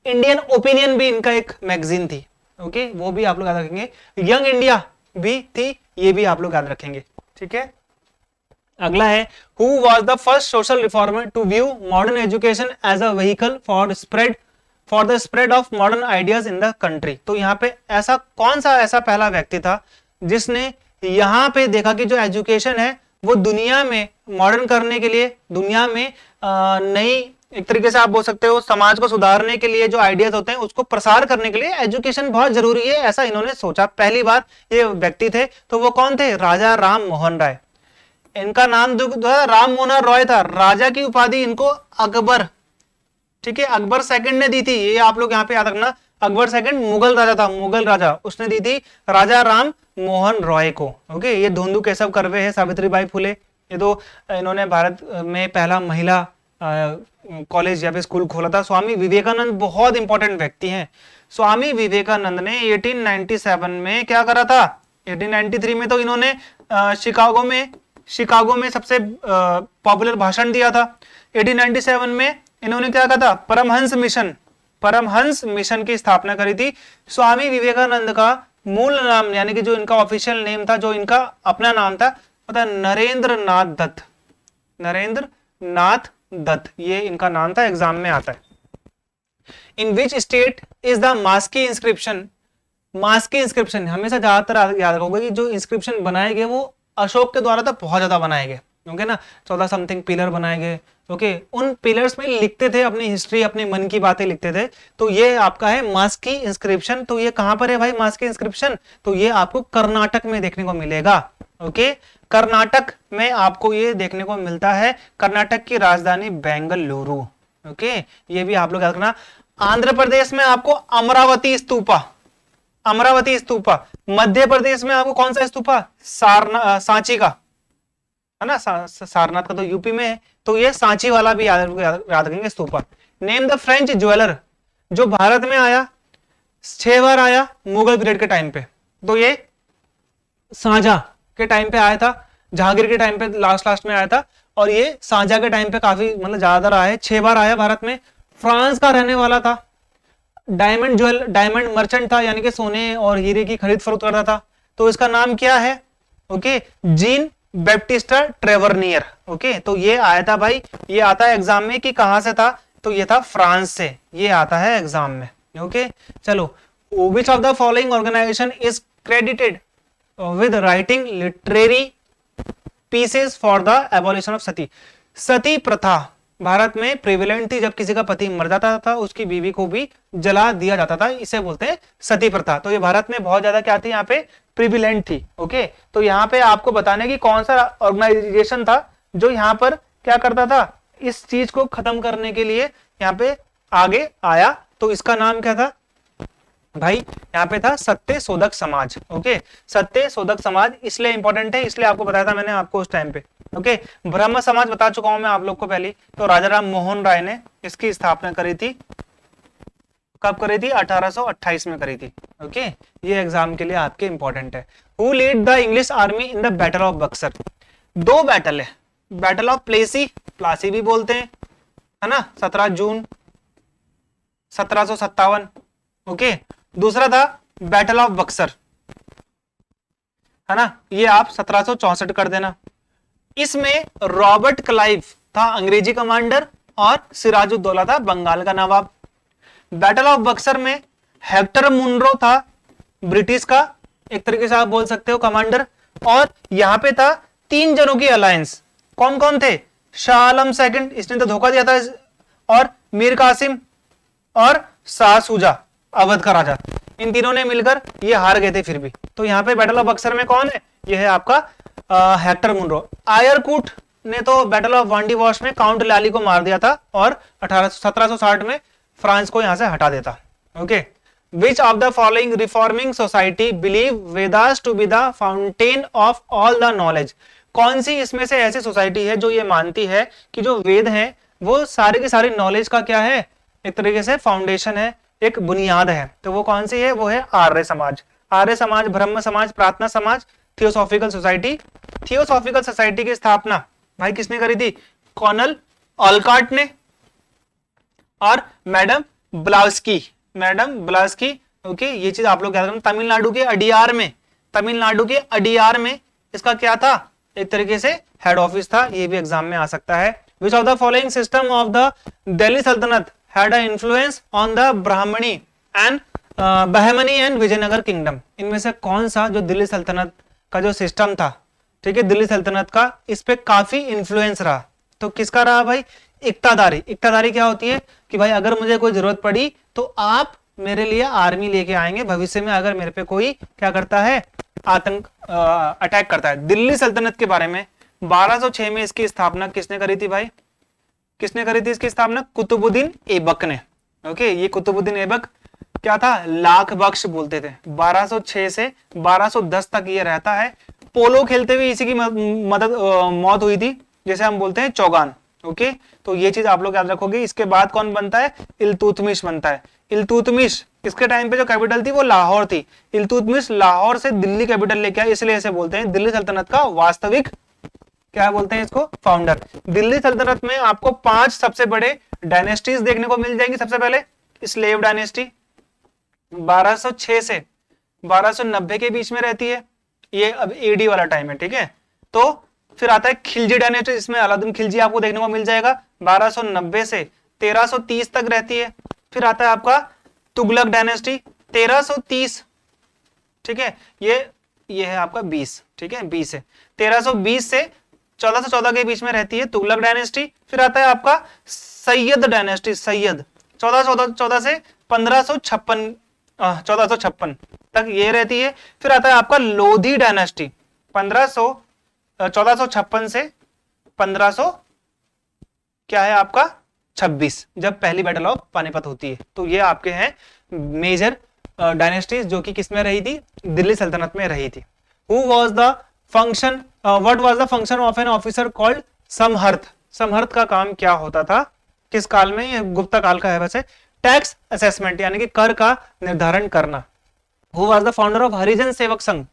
इंडियन ओपिनियन भी इनका एक मैगजीन थी। ओके, वो भी आप लोग याद रखेंगे। यंग इंडिया भी थी, ये भी आप लोग याद रखेंगे। ठीक है, अगला है who was the first social reformer to view modern education as a vehicle for the spread of modern ideas in the country. तो यहाँ पे ऐसा कौन सा ऐसा पहला व्यक्ति था जिसने यहाँ पे देखा कि जो एजुकेशन है वो दुनिया में मॉडर्न करने के लिए, दुनिया में नई, एक तरीके से आप बोल सकते हो समाज को सुधारने के लिए जो आइडियाज होते हैं उसको प्रसार करने के लिए एजुकेशन बहुत जरूरी है, ऐसा इन्होंने सोचा। पहली बार ये व्यक्ति थे, तो वो कौन थे, राजा राम मोहन राय। इनका नाम जो राम मोहन रॉय था, राजा की उपाधि इनको अकबर, ठीक है, अकबर सेकंड ने दी थी, ये आप लोग यहाँ पे याद रखना। अकबर सेकंड मुगल राजा था, मुगल राजा, उसने दी थी राजा राम मोहन रॉय को। ओके, ये धोंदू केशव कर्वे है, सावित्रीबाई फुले, ये तो इन्होंने भारत में पहला महिला कॉलेज या फिर स्कूल खोला था। स्वामी विवेकानंद बहुत इंपॉर्टेंट व्यक्ति हैं। स्वामी विवेकानंद ने 1897 में क्या करा था, 1893 में तो इन्होंने शिकागो में सबसे पॉपुलर भाषण दिया था। 1897 में इन्होंने क्या कहा था, परमहंस मिशन की स्थापना करी थी। स्वामी विवेकानंद का मूल नाम यानी कि जो इनका ऑफिशियल नेम था, जो इनका अपना नाम था, पता नरेंद्र नाथ दत्त, ये इनका नाम था, एग्जाम में आता है। In which state is the Maski inscription हमेशा ज्यादातर याद रखोगे कि जो इंस्क्रिप्शन बनाए गए वो अशोक के द्वारा तो बहुत ज्यादा बनाए गए। ओके ना, 14 समथिंग पिलर बनाए गए। ओके, उन पिलर्स में लिखते थे अपनी हिस्ट्री, अपनी मन की बातें लिखते थे। तो ये आपका है मास्की इंस्क्रिप्शन। तो ये कहां पर है भाई मास्की इंस्क्रिप्शन, तो ये आपको कर्नाटक में देखने को मिलेगा। ओके, कर्नाटक में आपको ये देखने को मिलता है, कर्नाटक की राजधानी बेंगलुरु। ओके, ये भी आप लोग याद रखना। आंध्र प्रदेश में आपको अमरावती स्तूपा, मध्य प्रदेश में आपको कौन सा स्तूपा, सांची का, है ना, सारनाथ का तो यूपी में है, तो ये सांची वाला भी याद रखेंगे stupa. Name the French jeweller जो भारत में आया, 6 बार आया मुगल पीरियड के टाइम पे। तो ये शाहजहां के टाइम पे आया था, जहांगीर के टाइम पे लास्ट में आया था, और ये शाहजहां के टाइम पे काफी मतलब ज्यादा आया है, 6 बार आया भारत में। फ्रांस का रहने वाला था, डायमंड मर्चेंट था, यानी कि सोने और हीरे की खरीद फरोख्त करता था। तो इसका नाम क्या है, ओके, जीन बैप्टिस्टा ट्रेवरनियर। ओके, तो ये आया था भाई, ये आता है एग्जाम में कि कहां से था, तो ये था फ्रांस से, ये आता है एग्जाम में। ओके, चलो, which of the following organisation is credited with writing literary pieces for the abolition of sati प्रथा भारत में प्रिविलेंट थी। जब किसी का पति मर जाता था उसकी बीवी को भी जला दिया जाता था, इसे बोलते हैं सती प्रथा। तो ये भारत में बहुत ज्यादा क्या थी, यहाँ पे प्रिविलेंट थी। ओके, तो यहाँ पे आपको बताने की कौन सा ऑर्गेनाइजेशन था जो यहाँ पर क्या करता था, इस चीज को खत्म करने के लिए यहाँ पे आगे आया। तो इसका नाम क्या था भाई, यहाँ पे था सत्य शोधक समाज। ओके, सत्य शोधक समाज इसलिए इंपॉर्टेंट है, इसलिए आपको बताया था मैंने आपको उस टाइम पे। ओके, ब्रह्म समाज बता चुका हूं मैं आप लोग को पहले। तो राजा राम मोहन राय ने इसकी स्थापना करी थी, कब करी थी, 1828 में करी थी। ओके, ये एग्जाम के लिए आपके इंपॉर्टेंट है। Who lead the English army in the battle of Buxar. 2 battle है, बैटल ऑफ प्लासी भी बोलते हैं, है ना, 17 जून 1757। ओके, दूसरा था बैटल ऑफ बक्सर, है ना, ये आप 1764 कर देना। इसमें रॉबर्ट क्लाइव था अंग्रेजी कमांडर और सिराजुद्दौला था बंगाल का नवाब। बैटल ऑफ बक्सर में हेक्टर मुनरो था ब्रिटिश का, एक तरीके से आप बोल सकते हो, कमांडर। और यहां पे था 3 जनों की अलायंस। कौन कौन थे, शाह आलम सेकंड, इसने तो धोखा दिया था, और मीर कासिम और शाह शुजा अवध का राजा, इन तीनों ने मिलकर ये हार गए थे फिर भी। तो यहाँ पे बैटल ऑफ बक्सर में कौन है, ये है आपका हेक्टर मुनरो। आयरकूट ने तो बैटल ऑफ वांडी वॉश में काउंट लाली को मार दिया था और 1760 में फ्रांस को यहां से हटा देता। Okay, which of the following reforming society believe Vedas to be the fountain of all the knowledge? कौन सी इसमें से ऐसी सोसाइटी है जो ये मानती है कि जो वेद हैं वो सारी की सारी नॉलेज का क्या है, एक तरीके से फाउंडेशन है, एक बुनियाद है। तो वो कौन सी है? वो है आर्य समाज। आर्य समाज, ब्रह्म समाज, प्रार्थना समाज, थियोसॉफिकल सोसाइटी। थियोसॉफिकल सोसाइटी की स्थापना भाई किसने करी थी? कॉर्नल ऑलकार्ट ने और मैडम ब्लाउस्की। मैडम ब्लाउस्की। ओके, ये चीज आप लोग याद रखना। तमिलनाडु के अडियार में, तमिलनाडु के अडियार में इसका क्या था? एक तरीके से हेड ऑफिस था। ये भी एग्जाम में आ सकता है। Which of the following system of the Delhi Saltanat had a influence on the Brahmani and Bahmani and Vijayanagar kingdom? इनमें से कौन सा जो दिल्ली सल्तनत का जो सिस्टम था, ठीक है, दिल्ली सल्तनत का, इस पे काफी इंफ्लुएंस रहा? तो किसका रहा भाई? इक्तादारी। इक्तादारी क्या होती है कि भाई अगर मुझे कोई जरूरत पड़ी तो आप मेरे लिए आर्मी लेके आएंगे भविष्य में, अगर मेरे पे कोई क्या करता है, आतंक अटैक करता है। दिल्ली सल्तनत के बारे में 1206 में इसकी स्थापना किसने करी थी भाई? किसने करी थी इसकी स्थापना? कुतुबुद्दीन ऐबक ने। ओके, ये कुतुबुद्दीन ऐबक क्या था? लाख बख्श बोलते थे। 1206 से 1210 तक ये रहता है। पोलो खेलते हुए इसी की मौत हुई थी, जैसे हम बोलते हैं चौगान। ओके, तो ये चीज आप लोग याद रखोगे। इसके बाद कौन बनता है? इल्तुतमिश बनता है। इल्तुतमिश इसके टाइम पे जो कैपिटल थी वो लाहौर थी। इल्तुतमिश लाहौर से दिल्ली कैपिटल लेके आया, इसलिए इसे बोलते हैं दिल्ली सल्तनत का वास्तविक, क्या बोलते हैं इसको, फाउंडर। दिल्ली सल्तनत में आपको 5 सबसे बड़े डायनेस्टीज देखने को मिल जाएंगी। सबसे पहले स्लेव डायनेस्टी 1206 से 1290 के बीच में रहती है, ये अब एडी वाला टाइम है, ठीक है। तो फिर आता है खिलजी डायनेस्टी, इसमें अलाउद्दीन खिलजी आपको देखने को मिल जाएगा, 1290 से 1330 तक रहती है। फिर आता है आपका तुगलक डायनेस्टी 1330, ठीक है, ये है आपका 20, ठीक है, 20 है, 1320 से 1414 के बीच में रहती है तुगलक डायनेस्टी। फिर आता है आपका सैयद डायनेस्टी, सैयद 1414 से 1456 तक ये रहती है। फिर आता है आपका लोधी डायनेस्टी 1456 से 1500 क्या है आपका 26, जब पहली बैटल ऑफ पानीपत होती है। तो ये आपके हैं मेजर डायनेस्टीज जो कि किसमें रही थी? दिल्ली सल्तनत में रही थी। What was the function of an officer called Samaharth? समहर्थ का काम क्या होता था? किस काल में? ये गुप्ता काल का है वैसे। टैक्स असेसमेंट यानी कि कर का निर्धारण करना। Who was the founder of Harijan Sevak Sangh?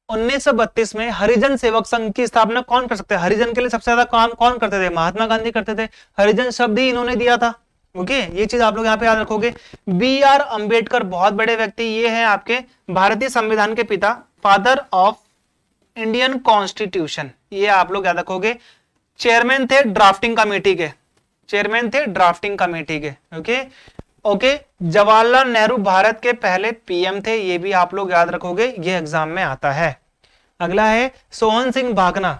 1932 में हरिजन सेवक संघ की स्थापना कौन कर सकते हैं? हरिजन के लिए सबसे ज्यादा काम कौन करते थे? महात्मा गांधी करते थे। हरिजन शब्द ही इन्होंने दिया था। ओके, ये चीज आप लोग यहाँ पे याद रखोगे। B.R. अंबेडकर बहुत बड़े व्यक्ति, ये है आपके भारतीय संविधान के पिता, फादर ऑफ इंडियन कॉन्स्टिट्यूशन, ये आप लोग याद रखोगे। चेयरमैन थे ड्राफ्टिंग कमेटी के, चेयरमैन थे ड्राफ्टिंग कमेटी के। ओके, जवाहरलाल नेहरू भारत के पहले पीएम थे, ये भी आप लोग याद रखोगे, ये एग्जाम में आता है। अगला है सोहन सिंह भागना,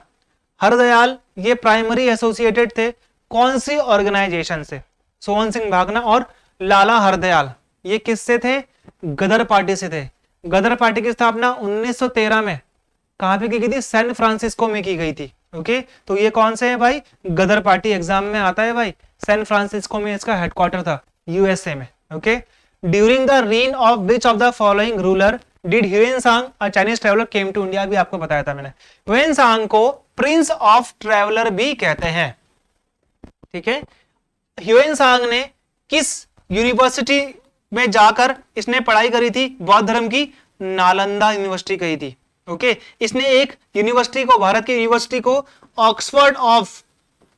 हरदयाल, ये प्राइमरी एसोसिएटेड थे कौन सी ऑर्गेनाइजेशन से? सोहन सिंह भागना और लाला हरदयाल ये किससे थे? गदर पार्टी से थे। गदर पार्टी की स्थापना 1913 में कहां पे की गई थी? सैन फ्रांसिस्को में की गई थी। ओके, तो ये कौन से है भाई? गदर पार्टी एग्जाम में आता है भाई। सैन फ्रांसिस्को में इसका हेडक्वार्टर था, यूएसए में। Okay, during the reign of which of the following ruler did Hiuen Tsang a Chinese traveller came to India? भी आपको बताया था मैंने। ह्यूएनसांग को प्रिंस ऑफ ट्रैवलर भी कहते हैं, ठीक है। ह्यूएनसांग ने किस यूनिवर्सिटी में जाकर इसने पढ़ाई करी थी? बौद्ध धर्म की नालंदा यूनिवर्सिटी कही थी। ओके, इसने एक यूनिवर्सिटी को, भारत की यूनिवर्सिटी को ऑक्सफोर्ड ऑफ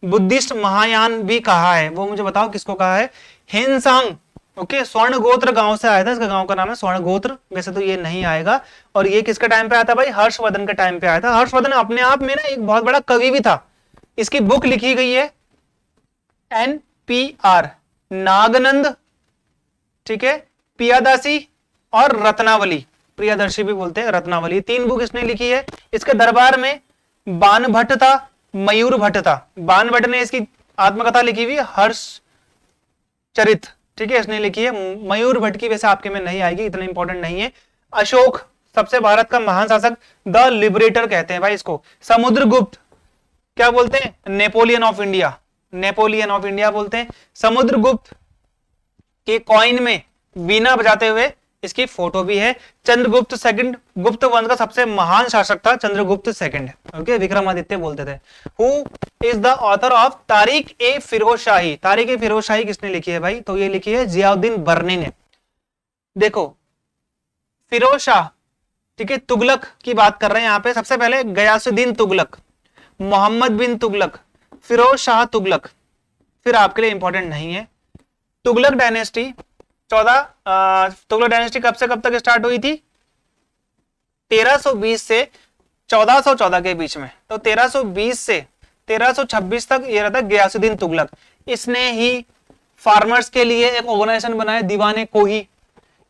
बुद्धिस्ट महायान भी कहा है। वो मुझे बताओ किसको कहा है? हेनसांग। ओके, स्वर्ण गोत्र गांव से आया था, इसका गांव का नाम है स्वर्ण गोत्र। वैसे तो ये नहीं आएगा। और ये किसके टाइम पे आया था भाई? हर्षवर्धन के टाइम पे आया था। हर्षवर्धन अपने आप में ना एक बहुत बड़ा कवि भी था। इसकी बुक लिखी गई है NPR, नागनंद, ठीक है, पियादासी और रत्नावली, प्रियदर्शी भी बोलते हैं, रत्नावली, 3 बुक इसने लिखी है। इसके दरबार में बान भट्ट था, मयूर भट्ट था। बान भट्ट ने इसकी आत्मकथा लिखी हुई हर्ष चरित, ठीक है, इसने लिखी है। मयूर भट्ट की वैसे आपके में नहीं आएगी, इतना इंपॉर्टेंट नहीं है। अशोक सबसे भारत का महान शासक, द लिबरेटर कहते हैं भाई इसको। समुद्रगुप्त क्या बोलते हैं, Napoleon of India, Napoleon of India बोलते हैं। समुद्रगुप्त के कॉइन में वीणा बजाते हुए इसकी फोटो भी है। चंद्रगुप्त सेकंड, गुप्त वंश का सबसे महान शासक था चंद्रगुप्त सेकंड, ओके, विक्रमादित्य बोलते थे। Who is the author of Tarikh e Firoz Shahi, Tarikh e Firoz Shahi किसने लिखी है भाई, तो ये लिखी है जियाउद्दीन बर्नी ने। देखो फिरोज शाह, ठीक है, तुगलक की बात कर रहे हैं यहां पे। सबसे पहले गयासुद्दीन तुगलक, मोहम्मद बिन तुगलक, फिरोज शाह तुगलक, फिर आपके लिए इंपॉर्टेंट नहीं है। तुगलक डायनेस्टी 14, तुगलक डायनेस्टी कब से कब तक स्टार्ट हुई थी, 1320 से 1414 के बीच में। तो 1320 से 1326 तक ये रहता गयासुद्दीन तुगलक। इसने ही फार्मर्स के लिए एक ऑर्गेनाइजेशन बनाया, दीवाने कोही,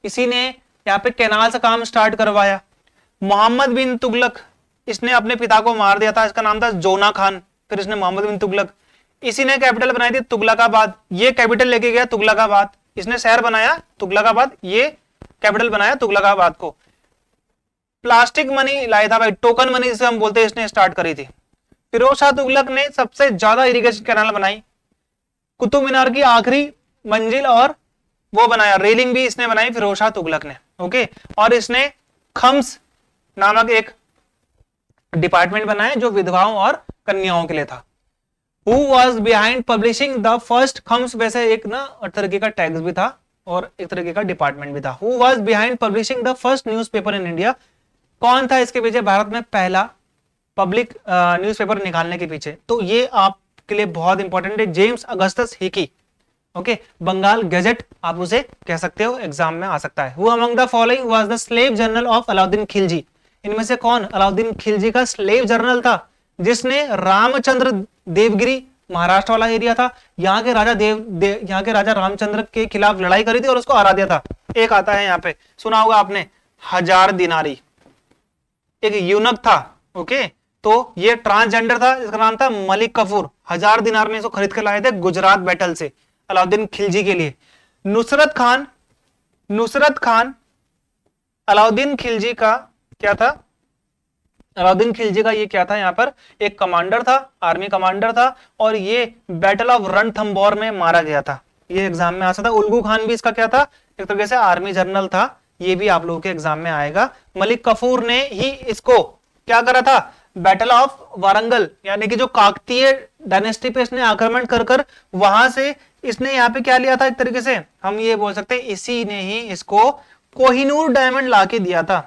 इसी ने यहाँ पे कैनाल से काम स्टार्ट करवाया। मोहम्मद बिन तुगलक, इसने अपने पिता को मार दिया था, इसका नाम था जोना खान, फिर इसने मोहम्मद बिन तुगलक, इसी ने कैपिटल बनाई थी तुगलकाबाद, ये कैपिटल लेके गया तुगलकाबाद, इसने शहर बनाया तुगलकाबाद, ये कैपिटल बनाया तुगलकाबाद को। प्लास्टिक मनी लाया था भाई, टोकन मनी जिसे हम बोलते हैं, इसने स्टार्ट करी थी। फिरोज शाह तुगलक ने सबसे ज्यादा इरिगेशन कैनाल बनाई, कुतुब मीनार की आखिरी मंजिल और वो बनाया, रेलिंग भी इसने बनाई फिरोज शाह तुगलक ने, ओके। और इसने खम्स नामक एक डिपार्टमेंट बनाया जो विधवाओं और कन्याओं के लिए था। Who was behind publishing the first comes, वैसे एक ना तरीके का टैग्स भी था और एक तरीके का डिपार्टमेंट भी था। Who was behind publishing the first newspaper in India, कौन था इसके पीछे भारत में पहला पब्लिक न्यूज़पेपर निकालने के पीछे, तो ये आपके लिए बहुत इंपॉर्टेंट है, James Augustus Hicky, okay, Bengal gazette आप उसे कह सकते हो, एग्जाम में आ सकता है। Who among the following was the slave journal of Alauddin Khilji, इनमें से कौन अलाउद्दीन खिलजी का स्लेव जर्नल था, जिसने रामचंद्र देवगिरी, महाराष्ट्र वाला एरिया था, यहाँ के यहाँ के राजा रामचंद्र के खिलाफ लड़ाई करी थी और उसको हरा दिया था। एक आता है यहाँ पे, सुना होगा आपने, हजार दिनारी, एक यूनक था, ओके, तो ये ट्रांसजेंडर था, इसका नाम था मलिक कफूर, 1000 दिनार में इसको खरीद के लाए थे गुजरात बैटल से अलाउद्दीन खिलजी के लिए। नुसरत खान अलाउद्दीन खिलजी का क्या था, अलाउद्दीन खिलजी का ये क्या था, यहाँ पर एक कमांडर था, आर्मी कमांडर था, और ये बैटल ऑफ रणथंबोर में मारा गया था, ये एग्जाम में आ सकता है। उल्गू खान भी इसका क्या था, एक तरीके से आर्मी जनरल था, ये भी आप लोगों के एग्जाम में आएगा। मलिक कफूर ने ही इसको क्या करा था, बैटल ऑफ वारंगल, यानी कि जो काकतीय डायनेस्टी पे इसने आक्रमण कर वहां से इसने यहाँ पे क्या लिया था, एक तरीके से हम ये बोल सकते हैं इसी ने ही इसको कोहिनूर डायमंड ला के दिया था,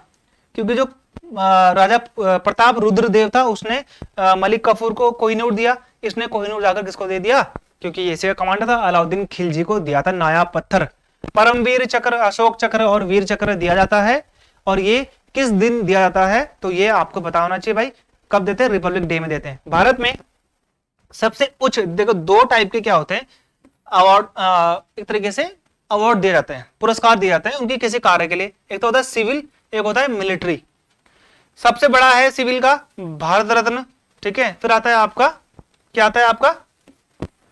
क्योंकि जो राजा प्रताप रुद्रदेव था उसने मलिक कफूर को कोहिनूर दिया, इसने कोहिनूर जाकर किसको दे दिया, क्योंकि ये इसका कमांडर था, अलाउद्दीन खिलजी को दिया था नायाब पत्थर। परमवीर चक्र, अशोक चक्र और वीर चक्र दिया जाता है, और ये किस दिन दिया जाता है, तो ये आपको पता होना चाहिए भाई, कब देते हैं, रिपब्लिक डे में देते हैं। भारत में सबसे उच्च, देखो 2 टाइप के क्या होते हैं अवार्ड, एक तरीके से अवार्ड दिए जाते हैं, पुरस्कार दिए जाते हैं उनकी किसी कार्य के लिए, एक तो होता है सिविल, एक होता है मिलिट्री। सबसे बड़ा है सिविल का भारत रत्न, ठीक है, फिर आता है आपका क्या आता है आपका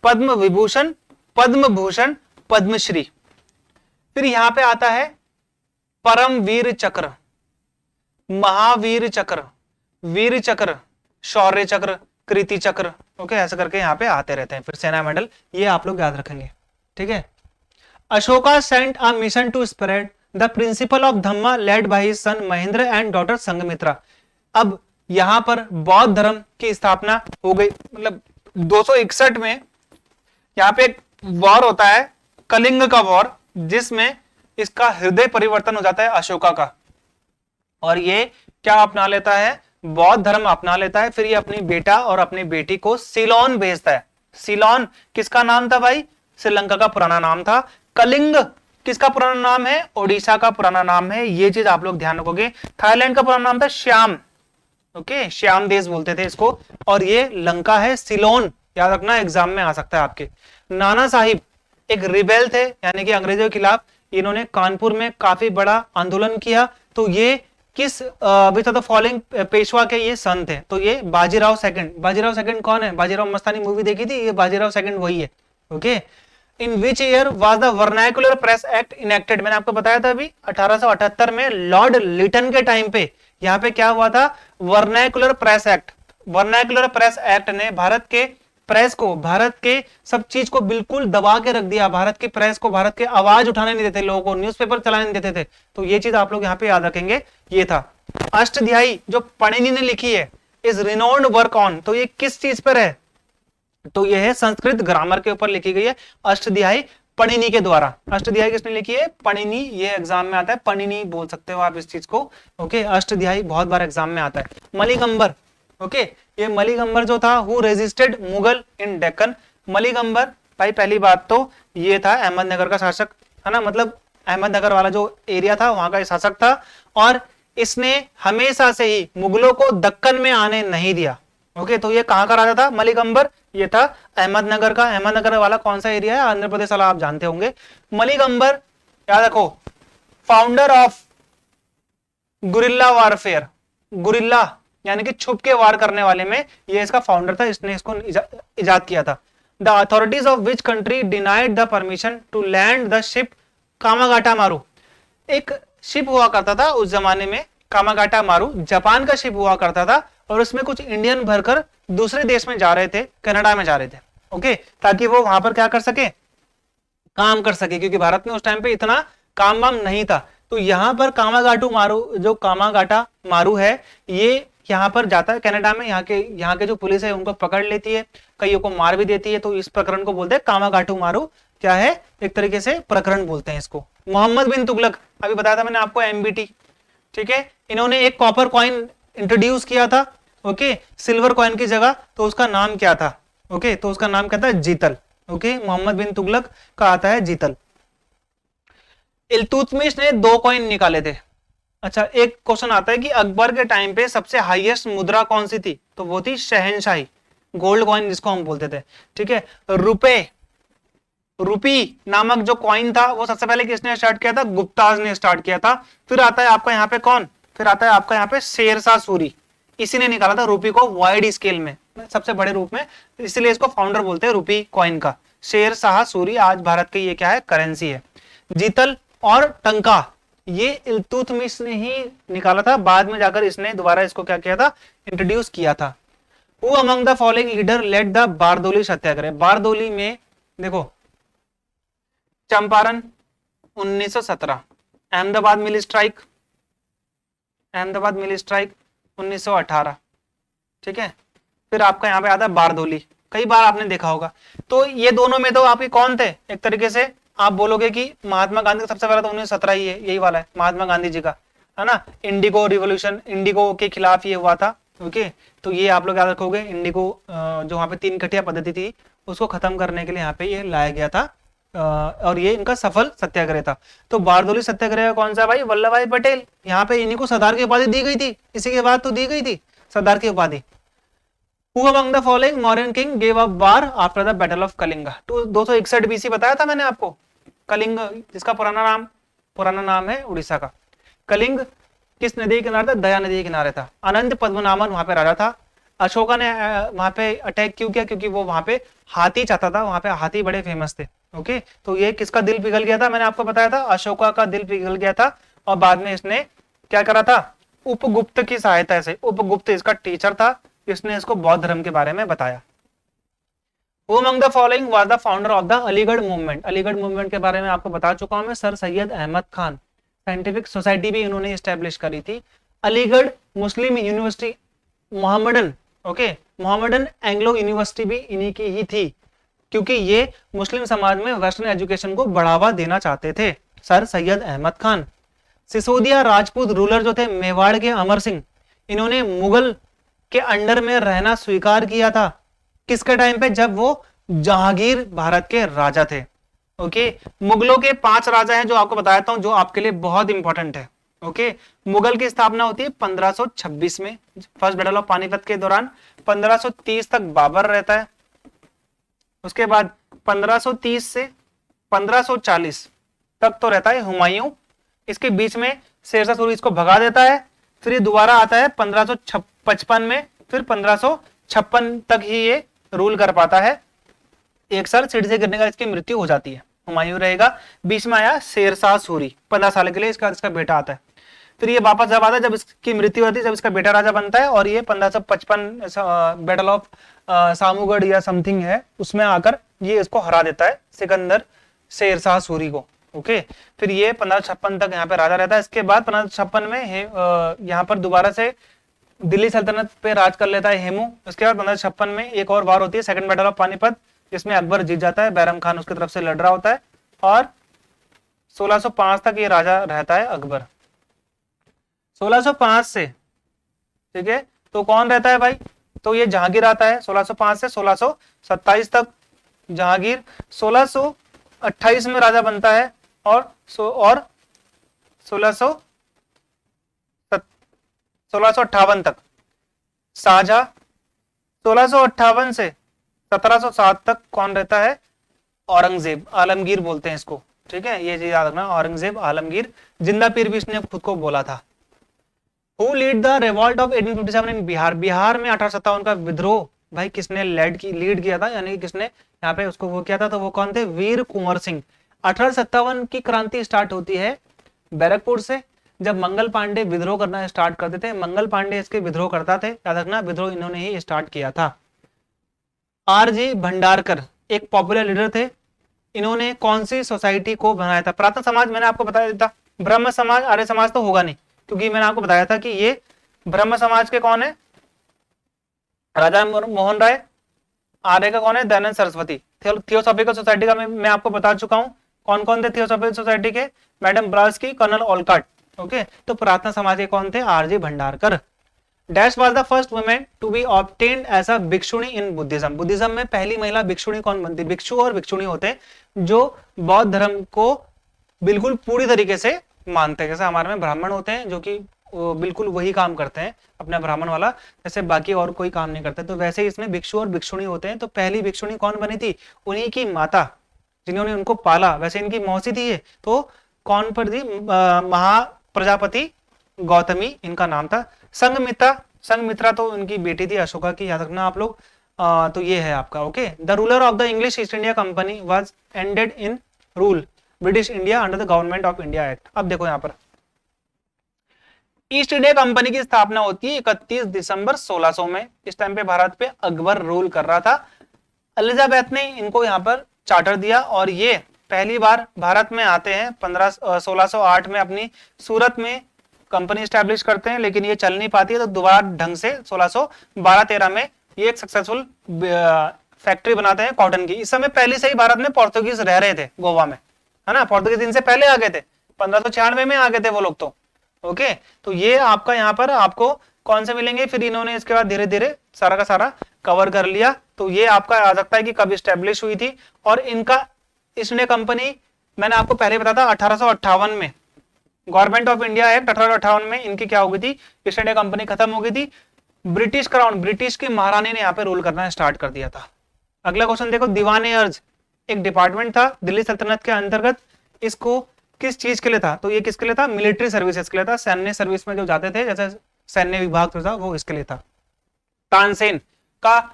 पद्म विभूषण, पद्म भूषण, पद्मश्री, फिर यहां पे आता है परमवीर चक्र, महावीर चक्र, वीर चक्र, शौर्य चक्र, कृति चक्र, ओके, ऐसा करके यहाँ पे आते रहते हैं। फिर सेना मेडल, ये आप लोग याद रखेंगे, ठीक है। Ashoka sent a mission to spread the principle of Dhamma led by his son Mahendra and daughter Sanghamitra. अब यहां पर बौद्ध धर्म की स्थापना हो गई, मतलब 261 में यहां पे एक वॉर होता है, कलिंग का वॉर, जिसमें इसका हृदय परिवर्तन हो जाता है अशोका का, और ये क्या अपना लेता है, बौद्ध धर्म अपना लेता है। फिर ये अपनी बेटा और अपनी बेटी को सीलोन भेजता है। सीलोन किसका नाम था भाई, श्रीलंका का पुराना नाम था। कलिंग किसका पुराना नाम है, ओडिशा का पुराना नाम है, ये चीज आप लोग ध्यान रखोगे। थाईलैंड का पुराना नाम था श्याम, ओके, श्याम देश बोलते थे इसको, और ये लंका है सीलोन, याद रखना, एग्जाम में आ सकता है आपके। नाना साहिब एक रिबेल थे, यानी कि अंग्रेजों के खिलाफ, इन्होंने कानपुर में काफी बड़ा आंदोलन किया। तो ये किस विच ऑफ द फॉलोइंग पेशवा के ये सन थे, तो ये बाजीराव सेकंड। बाजीराव सेकंड कौन है, बाजीराव मस्तानी मूवी देखी थी, ये बाजीराव सेकंड वही है, okay. In which year was the vernacular press act enacted? मैंने आपको बताया था अभी 1878 में लॉर्ड लिटन के टाइम पे यहाँ पे क्या हुआ था? Vernacular press act. Vernacular press act ने भारत के प्रेस को, भारत के सब चीज को बिल्कुल दबा के रख दिया। भारत की प्रेस को, भारत के आवाज उठाने नहीं देते, लोगों को न्यूज़पेपर चलाने नहीं देते थे। तो ये चीज आप लोग यहाँ पे याद रखेंगे, ये था। अष्टध्यायी जो पणिनि ने लिखी है, इज रिनोन्ड वर्क ऑन, तो ये किस चीज पर है? तो ये है संस्कृत ग्रामर के ऊपर लिखी गई है, अष्टध्यायी पणिनि के द्वारा। अष्टध्यायी किसने लिखी है? पणिनि। ये एग्जाम में आता है, पणिनि बोल सकते हो आप इस चीज को। ओके, अष्टध्यायी बहुत बार एग्जाम में आता है। मलिकंबर, ओके, ये मलिकंबर जो था, हु रेजिस्टेड मुगल इन डेक्कन। मलिकंबर भाई पहली बात तो ये था अहमदनगर का शासक, है ना, मतलब अहमदनगर वाला जो एरिया था वहां का शासक था, और इसने हमेशा से ही मुगलों को दक्कन में आने नहीं दिया। ओके, तो ये कहां का राजा था? मलिकंबर। ये था अहमदनगर का। अहमदनगर वाला कौन सा एरिया है? आंध्र प्रदेश वाला, आप जानते होंगे। मलिकंबर, याद रखो, founder of guerrilla warfare. Guerrilla यानी कि छुप के वार करने वाले में ये इसका फाउंडर था, इसने इसको इजाद किया था। The authorities of which country denied the permission to land the ship Komagata Maru. एक शिप हुआ करता था उस जमाने में, कामागाटा मारू, जापान का शिप हुआ करता था, और उसमें कुछ इंडियन भरकर दूसरे देश में जा रहे थे, कनाडा में जा रहे थे। ओके, ताकि वो वहां पर क्या कर सके? काम कर सके, क्योंकि भारत में उस टाइम पे इतना काम वाम नहीं था। तो यहां पर कामागाटू मारू, जो कामागाटा मारू है, ये यहाँ पर जाता है कनाडा में। यहाँ के जो पुलिस है उनको पकड़ लेती है, कईयों को मार भी देती है। तो इस प्रकरण को बोलते हैं कामागाटू मारू। क्या है? एक तरीके से प्रकरण बोलते हैं इसको। मोहम्मद बिन तुगलक, अभी बताया था मैंने आपको, एमबीटी, ठीक है, इन्होंने एक कॉपर कॉइन इंट्रोड्यूस किया था, ओके, सिल्वर कॉइन की जगह। तो उसका नाम क्या था? ओके, तो उसका नाम क्या था? जीतल। ओके, मोहम्मद बिन तुगलक का आता है जीतल। इल्तुतमिश ने 2 कॉइन निकाले थे। अच्छा, एक क्वेश्चन आता है कि अकबर के टाइम पे सबसे हाईएस्ट मुद्रा कौन सी थी? तो वो थी शहनशाही, गोल्ड कॉइन जिसको हम बोलते थे, ठीक है। रुपए, रुपी नामक जो कॉइन था वो सबसे पहले किसने स्टार्ट किया था? गुप्ताज ने स्टार्ट किया था। फिर आता है आपका यहाँ पे कौन? फिर आता है आपका यहाँ पे शेरशाह सूरी, इसी ने निकाला था रुपी को वाइड स्केल में, सबसे बड़े रूप में, इसलिए इसको फाउंडर बोलते हैं रुपी कॉइन का। शेरशाह सूरी आज भारत की ये क्या है? करेंसी है। जीतल और टंका ये इल्तुतमिश ने ही निकाला था, बाद में जाकर इसने दोबारा इसको क्या किया था? इंट्रोड्यूस किया था। Who among the following leader led the Bardoli Satyagraha? Bardoli में देखो, Champaran 1917, Ahmedabad mill strike, Ahmedabad mill strike 1918, ठीक है। फिर आपका यहाँ पे आता है बारदोली, कई बार आपने देखा होगा। तो ये दोनों में तो आपके कौन थे? एक तरीके से आप बोलोगे कि महात्मा गांधी का सबसे पहला तो 1917 ही है, यही वाला है महात्मा गांधी जी का, है ना। इंडिगो रिवोल्यूशन, इंडिगो के खिलाफ ये हुआ था। ओके, तो ये आप लोग याद रखोगे। इंडिगो जो वहां पे 3 कटिया पद्धति थी उसको खत्म करने के लिए यहाँ पे ये लाया गया था, और ये इनका सफल सत्याग्रह था। तो बारदोली सत्याग्रह कौन सा भाई? वल्लभ भाई पटेल। यहाँ पे इन्हीं को सरदार की उपाधि दी गई थी, इसी के बाद तो दी गई थी सरदार की उपाधि। Who among the following Mauryan king gave up war after the battle of Kalinga? तो 261 बीसी बताया था मैंने आपको। कलिंग जिसका पुराना नाम है उड़ीसा का। कलिंग किस नदी के किनारे था? दया नदी के किनारे था। अनंत पद्मनाभन वहां पे राजा था। अशोका ने वहां पे अटैक क्यों किया? क्योंकि वो वहां पे हाथी चाहता था, वहां पे हाथी बड़े फेमस थे। ओके, तो ये किसका दिल पिघल गया था? मैंने आपको बताया था अशोका का दिल पिघल गया था, और बाद में इसने क्या करा था? उपगुप्त की सहायता से, उपगुप्त इसका टीचर था, इसने इसको बौद्ध धर्म के बारे में बताया। Who among the following was the founder of the Aligarh movement? Aligarh movement के बारे में आपको बता चुका हूं मैं। Sir Syed Ahmad Khan, scientific society भी इन्होंने स्टैब्लिश करी थी। Aligarh Muslim university, Mohammedan, okay, Mohammedan Anglo university भी इन्हीं की ही थी, क्योंकि ये मुस्लिम समाज में वेस्टर्न एजुकेशन को बढ़ावा देना चाहते थे। सर सैयद अहमद खान। सिसोदिया राजपूत रूलर जो थे मेवाड़ के अमर सिंह, इन्होंने मुगल के अंडर में रहना स्वीकार किया था। किसके टाइम पे? जब वो जहांगीर भारत के राजा थे। ओके, मुगलों के 5 राजा हैं जो आपको बताता हूं, जो आपके लिए बहुत इंपॉर्टेंट है। ओके, मुगल की स्थापना होती है 1526 में, फर्स्ट बैटल ऑफ पानीपत के दौरान। 1530 तक बाबर रहता है, उसके बाद 1530 से 1540 तक तो रहता है हुमायूं। इसके बीच में शेरशाह सूरी इसको भगा देता है, फिर ये दोबारा आता है 1555 में, फिर 1556 तक ही ये रूल कर पाता है। एक साल सीढ़ी से गिरने का इसकी मृत्यु हो जाती है। हुमायूं रहेगा। बीच में आया शेरशाह सूरी 15 साल के लिए, इसका बेटा आता है। फिर ये वापस जब आता है जब इसकी मृत्यु होती है, जब इसका बेटा राजा बनता है, और ये 1555 बैटल ऑफ सामूगढ़ या समथिंग है, उसमें आकर ये इसको हरा देता है, सिकंदर शेरशाह सूरी को। ओके, फिर ये 1556 तक यहाँ पे राजा रहता है। इसके बाद 1556 में यहाँ पर दोबारा से दिल्ली सल्तनत पे राज कर लेता है हेमू। उसके बाद 1556 में एक और वार होती है, सेकंड बैटल ऑफ पानीपत, जिसमें अकबर जीत जाता है, बैरम खान उसकी तरफ से लड़ रहा होता है, और 1605 तक ये राजा रहता है अकबर। 1605 से, ठीक है, तो कौन रहता है भाई, तो ये जहांगीर आता है 1605 से 1627 तक जहांगीर। 1628 में राजा बनता है, और 1658 तक शाहजहां। 1658 से 1707 तक कौन रहता है, औरंगजेब, आलमगीर बोलते हैं इसको, ठीक है, ये चीज याद रखना, औरंगजेब, आलमगीर। जिंदा पीर भी इसने खुद को बोला था। Who lead the revolt of 1857 in Bihar? Bihar में 1857 का विद्रोह भाई किसने लीड किया था, यानी कि किसने यहाँ पे उसको वो किया था, तो वो कौन थे, वीर कुंवर सिंह। 1857 की क्रांति स्टार्ट होती है बैरकपुर से, जब मंगल पांडे विद्रोह करना स्टार्ट करते थे। मंगल पांडे इसके विद्रोह करता थे, याद रखना, विद्रोह इन्होंने ही स्टार्ट किया था। आरजी भंडारकर एक पॉपुलर लीडर थे। इन्होंने कौन सी सोसाइटी को बनाया था? प्रार्थना समाज मैंने आपको बताया था, ब्रह्म समाज, आर्य समाज तो होगा नहीं, क्योंकि मैंने आपको बताया था कि ये ब्रह्म समाज के कौन है, राजा मोहन राय। आर्य का कौन है, दयानंद सरस्वती। थियोसॉफिकल सोसाइटी का मैं आपको बता चुका हूं, कौन कौन थे थियोसॉफिकल सोसाइटी के, मैडम ब्रास्की, कर्नल ओलकाट। ओके, तो प्रार्थना समाज के कौन थे, R G Bhandarkar. Dash was the first women to be obtained as a bhikshuni in Buddhism. Buddhism में पहली महिला भिक्षुणी कौन बनती? भिक्षु और भिक्षुणी होते हैं जो बौद्ध धर्म को बिल्कुल पूरी तरीके से मानते हैं। जैसे हमारे में ब्राह्मण होते हैं जो कि बिल्कुल वही काम करते हैं अपना ब्राह्मण वाला, जैसे बाकी और कोई काम नहीं करते, तो वैसे ही इसमें भिक्षु और भिक्षुणी होते हैं। तो पहली भिक्षुणी कौन बनी थी? उन्हीं की माता जिन्होंने उनको पाला, वैसे इनकी मौसी थी ये, तो कौन पर थी? महा प्रजापति गौतमी इनका नाम था। संघमित्रा तो इनकी बेटी थी अशोका की, याद रखना आप लोग। तो ये है आपका। Okay, the ruler of the English east India company was ended in rule British India under the government of India act. अब देखो यहाँ पर ईस्ट इंडिया कंपनी की स्थापना होती है 31 दिसंबर 1600 में। इस टाइम पे भारत पे अकबर रूल कर रहा था। एलिजाबेथ ने इनको यहाँ पर चार्टर दिया, और ये पहली बार भारत में आते हैं 1608 में, अपनी सूरत में कंपनी स्टैब्लिश करते हैं, लेकिन ये चल नहीं पाती है, तो दोबारा ढंग से 1612-13 में ये एक सक्सेसफुल फैक्ट्री बनाते हैं कॉटन की। इस समय पहले से ही भारत में पोर्तुगीज रह रहे थे गोवा में, है ना, पोर्तुगीज इनसे पहले आ गए थे, 1596 में आ गए थे वो लोग तो। ओके, तो ये आपका यहाँ पर आपको कौन से मिलेंगे, फिर इन्होंने इसके बाद धीरे धीरे सारा का सारा कवर कर लिया। तो ये आपका आ सकता है कि कब स्टैब्लिश हुई थी, और इनका ईस्ट इंडिया कंपनी मैंने आपको पहले बताया था 1858 में गवर्नमेंट ऑफ इंडिया एक्ट 1858 में इनकी क्या हो गई थी, ईस्ट इंडिया कंपनी खत्म हो गई थी। ब्रिटिश क्राउन, ब्रिटिश की महारानी ने यहाँ पे रूल करना स्टार्ट कर दिया था। अगला क्वेश्चन देखो, दीवाने अर्ज एक डिपार्टमेंट था दिल्ली सल्तनत के अंतर्गत। इसको किस चीज के लिए था? तो ये किसके लिए था? मिलिट्री सर्विसेज के लिए था, सैन्य सर्विस में जो जाते थे, जैसे सैन्य विभाग जो था वो इसके लिए था। तानसेन का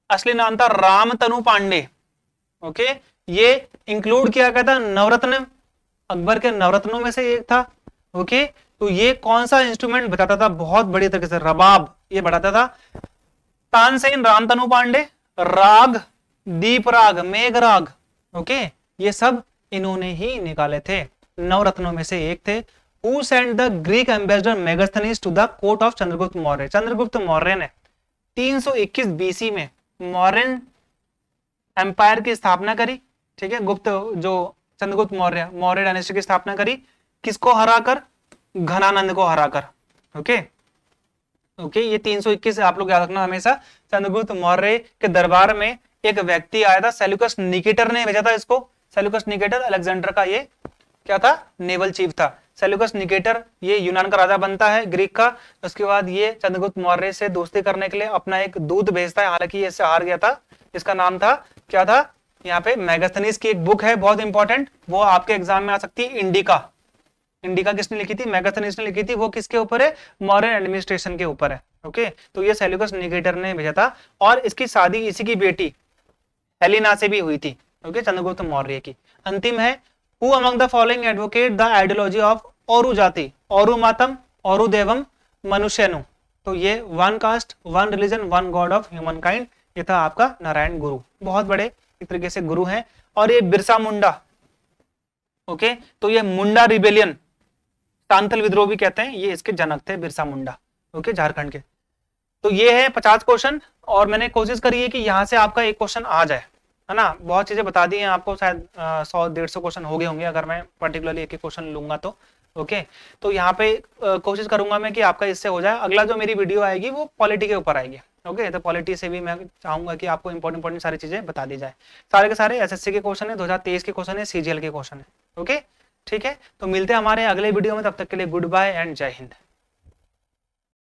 असली नाम था रामतनु पांडे। ओके, ये इंक्लूड किया गया था नवरत्न, अकबर के नवरत्नों में से एक था। ओके, तो ये कौन सा इंस्ट्रूमेंट बताता था? बहुत बड़ी तरीके से रबाब ये बताता था। तानसेन, रामतनु पांडे, राग, दीप राग, मेघ राग, ओके, ये सब इन्होंने ही निकाले थे, नवरत्नों में से एक थे। Who sent the Greek ambassador Megasthenes to the court of Chandragupta Maurya? Chandragupta Maurya ने 321 बीसी में मौर्यन एम्पायर की स्थापना करी। ठीक है, गुप्त जो चंद्रगुप्त मौर्य डायनेस्टी की स्थापना करी, किसको हराकर? घनानंद को हराकर। ओके ओके, ये 321 आप लोग याद रखना हमेशा। चंद्रगुप्त मौर्य के दरबार में एक व्यक्ति आया था, सेल्यूकस निकेटर ने भेजा था इसको। सेल्यूकस निकेटर अलेक्जेंडर का ये क्या था? नेवल चीफ था। सेल्यूकस निकेटर ये यूनान का राजा बनता है, ग्रीक का। उसके बाद ये चंद्रगुप्त मौर्य से दोस्ती करने के लिए अपना एक दूत भेजता है, हालांकि ये इससे हार गया था। इसका नाम था क्या था? यहाँ पे मैगस्थनीज की एक बुक है बहुत इंपॉर्टेंट, वो आपके एग्जाम में आ सकती है। इंडिका, इंडिका किसने लिखी थी? मैगस्थनीज ने लिखी थी। वो किसके ऊपर है? मौर्य एडमिनिस्ट्रेशन के ऊपर है। ओके, तो ये सेल्यूकस निकेटर ने भेजा था। और इसकी शादी इसी की बेटी हेलिना से भी हुई थी, ओके, चंद्रगुप्त मौर्य की। अंतिम है, who among the following advocate the ideology of औरु जाति, औरु मातम, औरु देवम, मनुष्यनु। तो ये one cast, one religion, one God of human kind, ये था आपका नारायण गुरु, बहुत बड़े एक तरीके से गुरु हैं। और ये बिरसा मुंडा, ओके, तो ये मुंडा रिबेलियन, सांथल विद्रोह भी कहते हैं, ये इसके जनक थे बिरसा मुंडा, ओके, झारखंड के। तो ये है 50 क्वेश्चन, और मैंने कोशिश करी है कि यहाँ से आपका एक क्वेश्चन आ जाए, है ना। बहुत चीजें बता दी हैं आपको, शायद 100-150 क्वेश्चन हो गए होंगे अगर मैं पर्टिकुलरली एक क्वेश्चन लूंगा तो, ओके। तो यहाँ पे कोशिश करूंगा मैं कि आपका इससे हो जाए। अगला जो मेरी वीडियो आएगी वो पॉलिटी के ऊपर आएगी, ओके। तो पॉलिटी से भी मैं चाहूंगा कि आपको इंपॉर्टेंट सारी चीजें बता दी जाए। सारे के सारे एसएससी के क्वेश्चन है, 2023 के क्वेश्चन है, सीजीएल के क्वेश्चन है, ओके, ठीक है। तो मिलते हैं हमारे अगले वीडियो में, तब तक के लिए गुड बाय एंड जय हिंद।